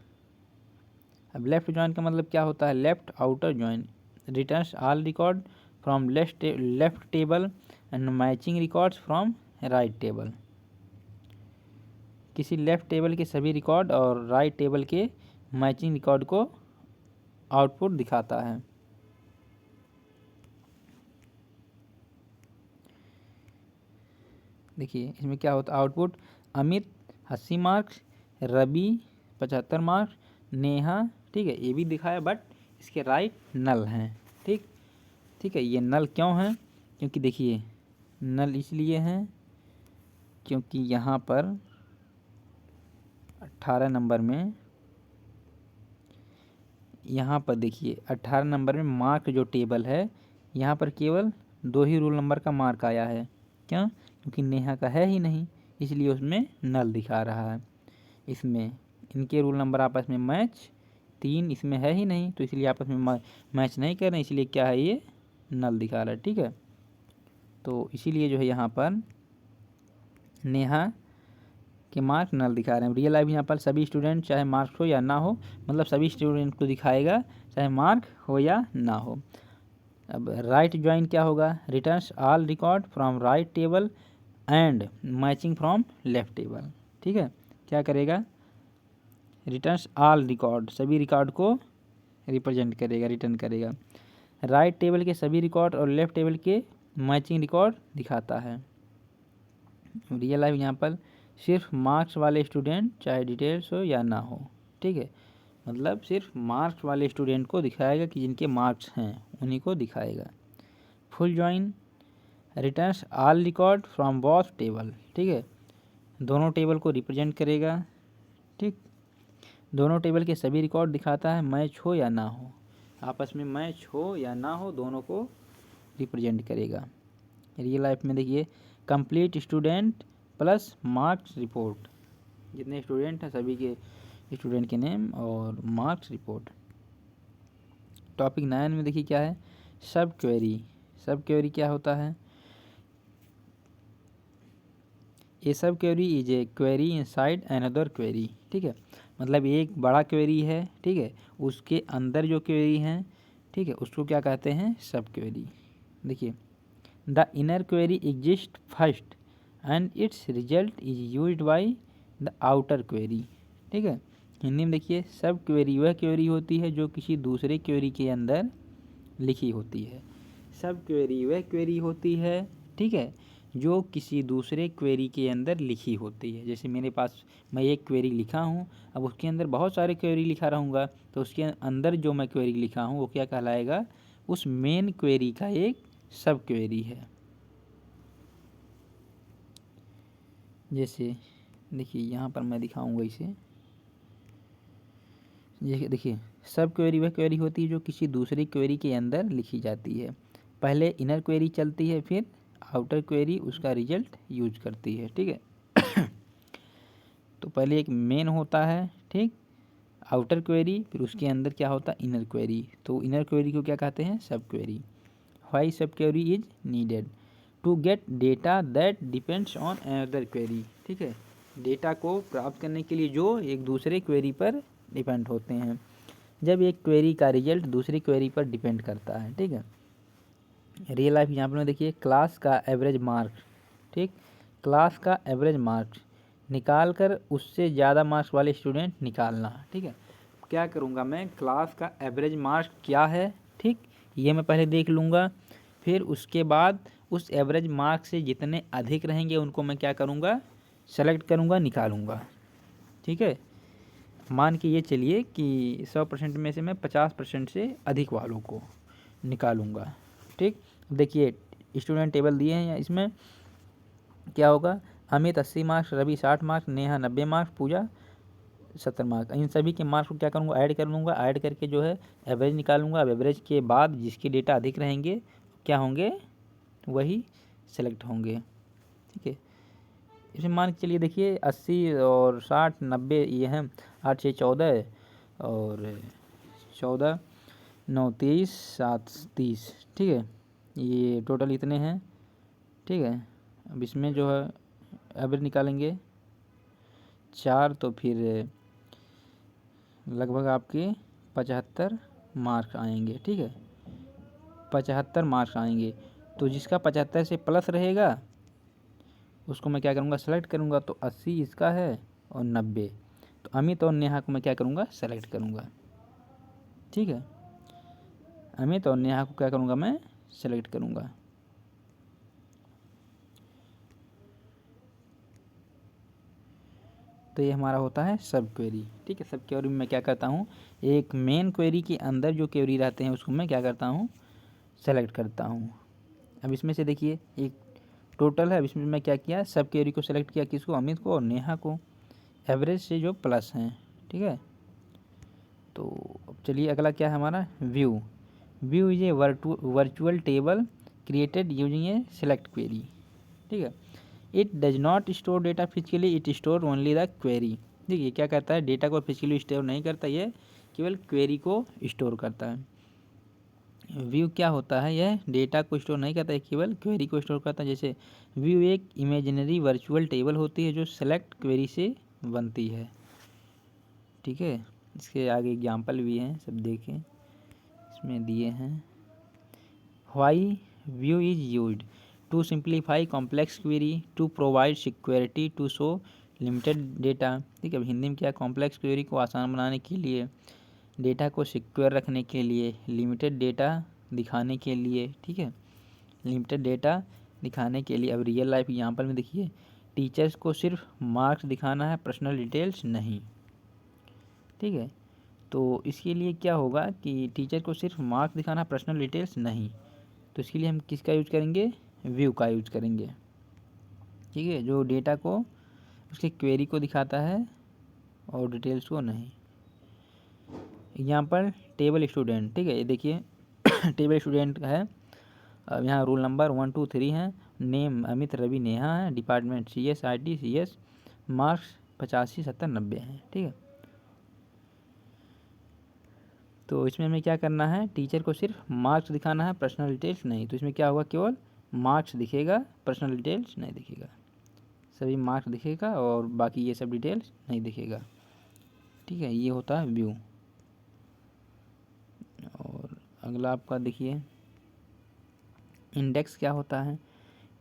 अब लेफ्ट ज्वाइन का मतलब क्या होता है, left outer join, returns all record from left table and matching records from right table. किसी लेफ्ट टेबल के सभी रिकॉर्ड और राइट टेबल के मैचिंग रिकॉर्ड को आउटपुट दिखाता है। देखिए इसमें क्या होता है, output Amit 80 marks, Ravi 75 marks, Neha, ठीक है, ये भी दिखाया बट इसके राइट नल हैं। ठीक है, ये नल क्यों हैं, क्योंकि देखिए नल इसलिए हैं क्योंकि यहाँ पर 18 नंबर में, यहाँ पर देखिए 18 नंबर में मार्क जो टेबल है, यहाँ पर केवल 2 ही रोल नंबर का मार्क आया है। क्यों, क्योंकि नेहा का है ही नहीं, इसलिए उसमें नल दिखा रहा है। इसमें इनके रोल नंबर आपस में मैच 3 इसमें है ही नहीं, तो इसलिए आपस में मैच नहीं कर रहे, इसलिए क्या है ये नल दिखा रहा है। ठीक है, तो इसीलिए जो है यहाँ पर नेहा के मार्क नल दिखा रहे हैं। रियल लाइफ यहाँ पर सभी स्टूडेंट चाहे मार्क्स हो या ना हो, मतलब सभी स्टूडेंट को दिखाएगा चाहे मार्क हो या ना हो। अब राइट ज्वाइन क्या होगा, returns all record from right table and matching from left table. ठीक है, क्या करेगा, रिटर्न्स ऑल रिकॉर्ड, सभी रिकॉर्ड को रिप्रेजेंट करेगा, रिटर्न करेगा। राइट टेबल के सभी रिकॉर्ड और लेफ्ट टेबल के मैचिंग रिकॉर्ड दिखाता है। रियल लाइफ यहाँ पर सिर्फ मार्क्स वाले स्टूडेंट चाहे डिटेल्स हो या ना हो, ठीक है, मतलब सिर्फ मार्क्स वाले स्टूडेंट को दिखाएगा कि जिनके मार्क्स हैं उन्हीं को दिखाएगा। Full join returns all record from both table, ठीक है, दोनों टेबल को रिप्रेजेंट करेगा, ठीक, दोनों टेबल के सभी रिकॉर्ड दिखाता है, मैच हो या ना हो, आपस में मैच हो या ना हो दोनों को रिप्रेजेंट करेगा। रियल लाइफ में देखिए complete student plus marks report, जितने स्टूडेंट हैं सभी के स्टूडेंट के नेम और मार्क्स रिपोर्ट। टॉपिक 9 में देखिए क्या है, सब क्वेरी। सब क्वेरी क्या होता है, ये सब query is a query inside another query, ठीक है, मतलब एक बड़ा क्वेरी है, ठीक है, उसके अंदर जो क्वेरी हैं, ठीक है, उसको क्या कहते हैं, सब क्वेरी। देखिए the inner query exist first and it's result is used by the outer query, ठीक है। हिंदी में देखिए सब क्वेरी वह क्वेरी होती है जो किसी दूसरे क्वेरी के अंदर लिखी होती है। सब क्वेरी वह क्वेरी होती है, ठीक है, जो किसी दूसरे क्वेरी के अंदर लिखी होती है। जैसे मेरे पास मैं एक क्वेरी लिखा हूँ, अब उसके अंदर बहुत सारे क्वेरी लिखा रहूँगा तो उसके अंदर जो मैं क्वेरी लिखा हूँ वो क्या कहलाएगा, उस मेन क्वेरी का एक सब क्वेरी है। जैसे देखिए यहाँ पर मैं दिखाऊंगा इसे, ये देखिए सब क्वेरी वह क्वेरी होती है जो किसी दूसरी क्वेरी के अंदर लिखी जाती है। पहले इनर क्वेरी चलती है, फिर आउटर क्वेरी उसका रिजल्ट यूज करती है, ठीक है। तो पहले एक मेन होता है, ठीक, आउटर क्वेरी, फिर उसके अंदर क्या होता है, इनर क्वेरी। तो इनर क्वेरी को क्या कहते हैं, sub query. Why sub query is needed, to get data that depends on another query, ठीक है, डेटा को प्राप्त करने के लिए जो एक दूसरे क्वेरी पर डिपेंड होते हैं। जब एक क्वेरी का रिजल्ट दूसरी क्वेरी पर डिपेंड करता है, ठीक है। रियल लाइफ एग्जाम्पल में देखिए क्लास का एवरेज मार्क्स, ठीक, क्लास का एवरेज मार्क्स निकाल कर उससे ज़्यादा मार्क्स वाले स्टूडेंट निकालना, ठीक है। क्या करूँगा मैं, क्लास का एवरेज मार्क्स क्या है, ठीक, ये मैं पहले देख लूँगा, फिर उसके बाद उस एवरेज मार्क्स से जितने अधिक रहेंगे उनको मैं क्या करूँगा, सेलेक्ट करूँगा, निकालूँगा, ठीक है। मान के ये चलिए कि 100% में से मैं 50% से अधिक वालों को निकालूँगा, ठीक। देखिए स्टूडेंट टेबल दिए हैं, इसमें क्या होगा, Amit 80 marks, Ravi 60 marks, Neha 90 marks, Pooja 70 marks. इन सभी के मार्क्स को क्या करूँगा, ऐड कर लूँगा, ऐड करके जो है एवरेज निकालूँगा। अब एवरेज के बाद जिसके डेटा अधिक रहेंगे क्या होंगे, वही सेलेक्ट होंगे, ठीक है। इसमें मान के चलिए देखिए 80 और 60 90 ये हैं, 8 6 14 और 14 9 23 7 30, ठीक है, ये टोटल इतने हैं, ठीक है। अब इसमें जो है एवरेज निकालेंगे 4, तो फिर लगभग आपके 75 मार्क्स आएंगे, ठीक है, 75 मार्क्स आएंगे। तो जिसका 75 से प्लस रहेगा उसको मैं क्या करूँगा, सेलेक्ट करूँगा। तो 80 इसका है और 90, तो अमित और नेहा को मैं क्या करूँगा, सेलेक्ट करूँगा, ठीक है। अमित और नेहा को क्या करूँगा, मैं सेलेक्ट करूँगा। तो ये हमारा होता है सब क्वेरी, ठीक है। सब क्वेरी में मैं क्या करता हूँ, एक मेन क्वेरी के अंदर जो क्वेरी रहते हैं उसको मैं क्या करता हूँ, सेलेक्ट करता हूँ। अब इसमें से देखिए एक टोटल है, अब इसमें मैं क्या किया, सब क्वेरी को सेलेक्ट किया, किसको, अमित को और नेहा को, एवरेज से जो प्लस हैं, ठीक है। तो अब चलिए अगला क्या है हमारा, view. View is a virtual table created using A select query, ठीक है। It does not store data physically, it store only the query. देखिए क्या करता है, डेटा को फिजिकली स्टोर नहीं करता, ये केवल क्वेरी को स्टोर करता है। व्यू क्या होता है, यह डेटा को स्टोर नहीं करता है, केवल क्वेरी को स्टोर करता है। जैसे व्यू एक इमेजिनरी वर्चुअल टेबल होती है जो सेलेक्ट क्वेरी से बनती है, ठीक है। इसके आगे एग्जाम्पल भी हैं, सब देखें, इसमें दिए हैं। Why view is used, to simplify complex query, to provide security, to show limited data, ठीक है। हिंदी में क्या, कॉम्प्लेक्स क्वेरी को आसान बनाने के लिए, डेटा को सिक्योर रखने के लिए, लिमिटेड डेटा दिखाने के लिए, ठीक है, लिमिटेड डेटा दिखाने के लिए। अब रियल लाइफ एग्जाम्पल में देखिए, टीचर्स को सिर्फ मार्क्स दिखाना है, पर्सनल डिटेल्स नहीं, ठीक है। तो इसके लिए क्या होगा कि टीचर को सिर्फ मार्क्स दिखाना, पर्सनल डिटेल्स नहीं। तो इसके लिए हम किसका यूज करेंगे, व्यू का यूज करेंगे, ठीक है, जो डेटा को उसके क्वेरी को दिखाता है और डिटेल्स को नहीं। एग्जाम्पल टेबल स्टूडेंट, ठीक है, ये देखिए टेबल स्टूडेंट का है। अब यहाँ रोल नंबर 1 2 3 है, नेम अमित रवि नेहा है, department CS IT CS, marks 85 70 90 हैं, ठीक है। तो इसमें हमें क्या करना है, टीचर को सिर्फ मार्क्स दिखाना है, पर्सनल डिटेल्स नहीं। तो इसमें क्या होगा, केवल मार्क्स दिखेगा, पर्सनल डिटेल्स नहीं दिखेगा, सभी मार्क्स दिखेगा और बाकी ये सब डिटेल्स नहीं दिखेगा, ठीक है। ये होता है व्यू। और अगला आपका देखिए इंडेक्स क्या होता है,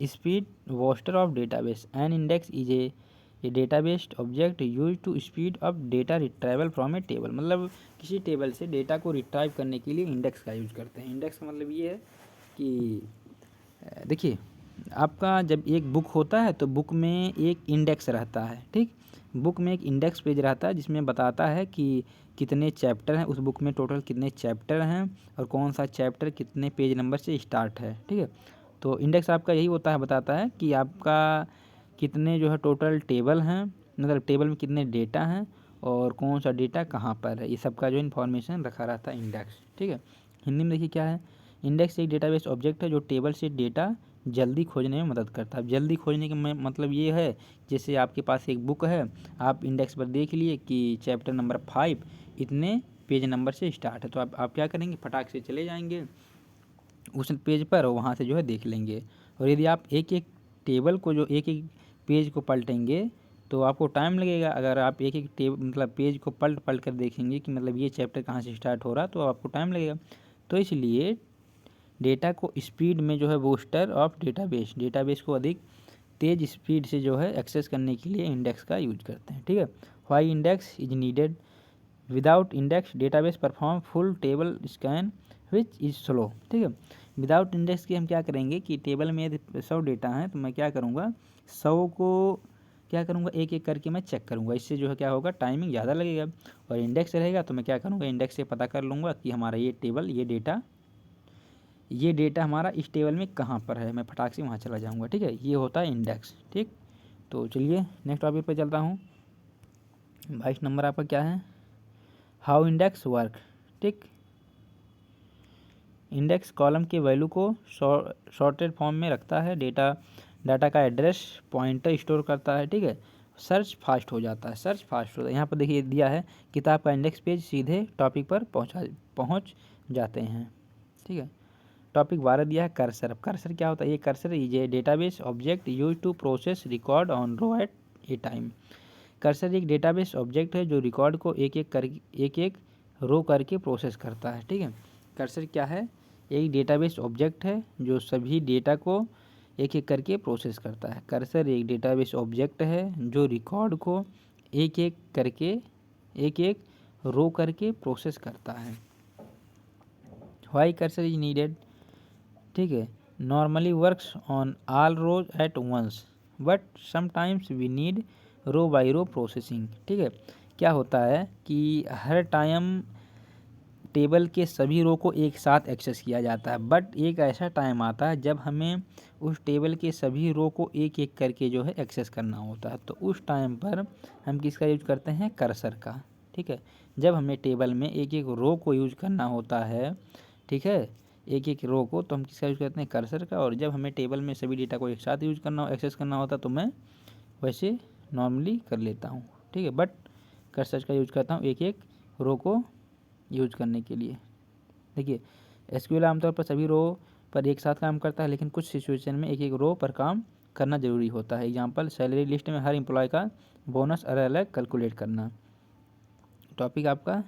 speed booster of database. An index is a database object use to speed up data retrieval from a table. मतलब किसी टेबल से डेटा को रिट्राइव करने के लिए इंडेक्स का यूज करते हैं। इंडेक्स का मतलब ये है कि देखिए आपका जब एक बुक होता है तो बुक में एक इंडेक्स रहता है, ठीक। बुक में एक इंडेक्स पेज रहता है जिसमें बताता है कि कितने चैप्टर हैं उस बुक में, टोटल कितने चैप्टर हैं और कौन सा चैप्टर कितने पेज नंबर से स्टार्ट है, ठीक है। तो इंडेक्स आपका यही होता है, बताता है कि आपका कितने जो है टोटल टेबल हैं, मतलब टेबल में कितने डेटा हैं और कौन सा डेटा कहाँ पर है, ये सब का जो इन्फॉर्मेशन रखा रहता है इंडेक्स, ठीक है। हिंदी में देखिए क्या है, इंडेक्स एक डेटाबेस ऑब्जेक्ट है जो टेबल से डेटा जल्दी खोजने में मदद करता है। जल्दी खोजने का मतलब ये है, जैसे आपके पास एक बुक है, आप इंडेक्स पर देख लिए कि चैप्टर नंबर 5 इतने पेज नंबर से स्टार्ट है, तो आप क्या करेंगे, फटाक से चले जाएंगे उस पेज पर और वहाँ से जो है देख लेंगे। और यदि आप एक एक टेबल को जो एक एक पेज को पलटेंगे तो आपको टाइम लगेगा। अगर आप एक एक मतलब पेज को पलट पलट कर देखेंगे कि मतलब ये चैप्टर कहाँ से स्टार्ट हो रहा, तो आपको टाइम लगेगा। तो इसलिए डेटा को स्पीड में जो है बूस्टर ऑफ डेटाबेस को अधिक तेज स्पीड से जो है एक्सेस करने के लिए इंडेक्स का यूज करते हैं, ठीक है। Why index is needed, without index database perform full table scan which is slow, ठीक है। विदाउट इंडेक्स के हम क्या करेंगे कि टेबल में यदि 100 डेटा हैं तो मैं क्या करूँगा, 100 को क्या करूँगा एक एक करके मैं चेक करूँगा। इससे जो है क्या होगा, टाइमिंग ज़्यादा लगेगा। और इंडेक्स रहेगा तो मैं क्या करूँगा, इंडेक्स से पता कर लूँगा कि हमारा ये टेबल ये डेटा हमारा इस टेबल में कहाँ पर है, मैं फटाक से वहाँ चला जाऊँगा, ठीक है। ये होता है इंडेक्स, ठीक। तो चलिए नेक्स्ट टॉपिक पर चलता हूँ। 22 नंबर आपका क्या है, हाउ इंडेक्स वर्क, ठीक। इंडेक्स कॉलम के वैल्यू को शॉर्टेड फॉर्म में रखता है, डाटा का एड्रेस पॉइंटर स्टोर करता है, ठीक है। सर्च फास्ट हो जाता है, यहाँ पर देखिए दिया है किताब का इंडेक्स पेज सीधे टॉपिक पर पहुँच जाते हैं, ठीक है। टॉपिक 12 दिया है कर्सर। अब कर्सर क्या होता है, ये cursor is a database object use to process record on row at a time. Cursor एक डेटाबेस ऑब्जेक्ट है जो रिकॉर्ड को एक एक रो करके प्रोसेस करता है, ठीक है। कर्सर क्या है, एक डेटाबेस ऑब्जेक्ट है जो सभी डेटा को एक एक करके प्रोसेस करता है। कर्सर एक डेटाबेस ऑब्जेक्ट है जो रिकॉर्ड को एक एक रो करके प्रोसेस करता है। व्हाई कर्सर इज नीडेड, ठीक है, normally works on all rows at once but sometimes we need row by row processing, ठीक है। क्या होता है कि हर टाइम टेबल के सभी रो को एक साथ एक्सेस किया जाता है, बट एक ऐसा टाइम आता है जब हमें उस टेबल के सभी रो को एक एक करके जो है एक्सेस करना होता है। तो उस टाइम पर हम किसका यूज करते हैं, कर्सर का, ठीक है। जब हमें टेबल में एक एक रो को यूज करना होता है, ठीक है, एक एक रो को, तो हम किसका यूज करते हैं, कर्सर का। और जब हमें टेबल में सभी डेटा को एक साथ यूज करना एक्सेस करना होता है तो मैं वैसे नॉर्मली कर लेता हूँ, ठीक है, बट कर्सर का यूज करता हूँ एक एक रो को यूज करने के लिए। देखिए एसक्यूएल आमतौर पर सभी रो पर एक साथ काम करता है, लेकिन कुछ सिचुएशन में एक एक रो पर काम करना ज़रूरी होता है। एग्जांपल सैलरी लिस्ट में हर एम्प्लॉय का बोनस अलग अलग कैलकुलेट करना। टॉपिक आपका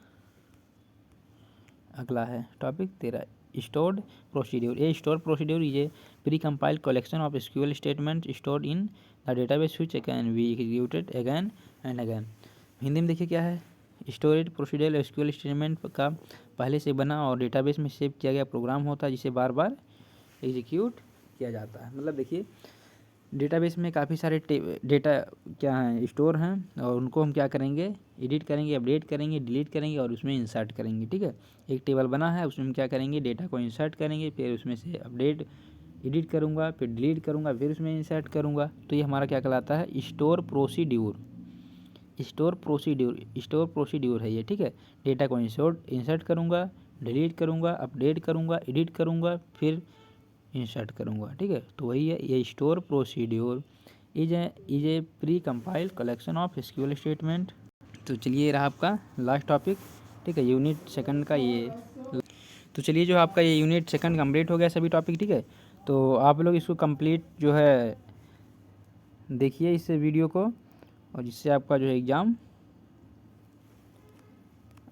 अगला है topic 13, stored procedure. A store procedure is a pre compiled collection of SQL statement stored in the database which can be executed again and again. Hindi में देखिए क्या है, स्टोरेज प्रोसीजर एसक्यूएल स्टेटमेंट का पहले से बना और डेटाबेस में सेव किया गया प्रोग्राम होता है जिसे बार बार एग्जीक्यूट किया जाता है। मतलब देखिए डेटाबेस में काफ़ी सारे डेटा क्या हैं, स्टोर हैं, और उनको हम क्या करेंगे, एडिट करेंगे, अपडेट करेंगे, डिलीट करेंगे और उसमें इंसर्ट करेंगे। ठीक है, एक टेबल बना है, उसमें हम क्या करेंगे, डेटा को इंसर्ट करेंगे, फिर उसमें से अपडेट एडिट करूँगा, फिर डिलीट करूँगा, फिर उसमें इंसर्ट करूँगा। तो ये हमारा क्या कहलाता है, स्टोर प्रोसीड्यूर। स्टोर प्रोसीड्यूर है ये। ठीक है, डेटा को इंसर्ट करूँगा, डिलीट करूँगा, अपडेट करूँगा, एडिट करूँगा, फिर इंसर्ट करूँगा। ठीक है, तो वही है ये store procedure is a pre compiled collection of SQL statement. तो चलिए ये रहा आपका लास्ट टॉपिक। ठीक है, यूनिट सेकंड का ये। तो चलिए जो आपका ये यूनिट सेकंड कंप्लीट हो गया सभी टॉपिक। ठीक है, तो आप लोग इसको कंप्लीट जो है देखिए इस वीडियो को, और जिससे आपका जो है एग्ज़ाम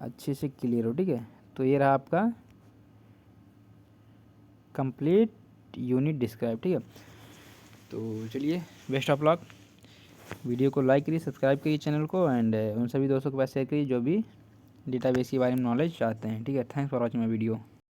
अच्छे से क्लियर हो। ठीक है, तो ये रहा आपका कंप्लीट यूनिट डिस्क्राइब। ठीक है, तो चलिए बेस्ट ऑफ लक। वीडियो को लाइक करिए, सब्सक्राइब करिए चैनल को, एंड उन सभी दोस्तों के पास शेयर करिए जो भी डेटाबेस के बारे में नॉलेज चाहते हैं। ठीक है, thanks for watching my video.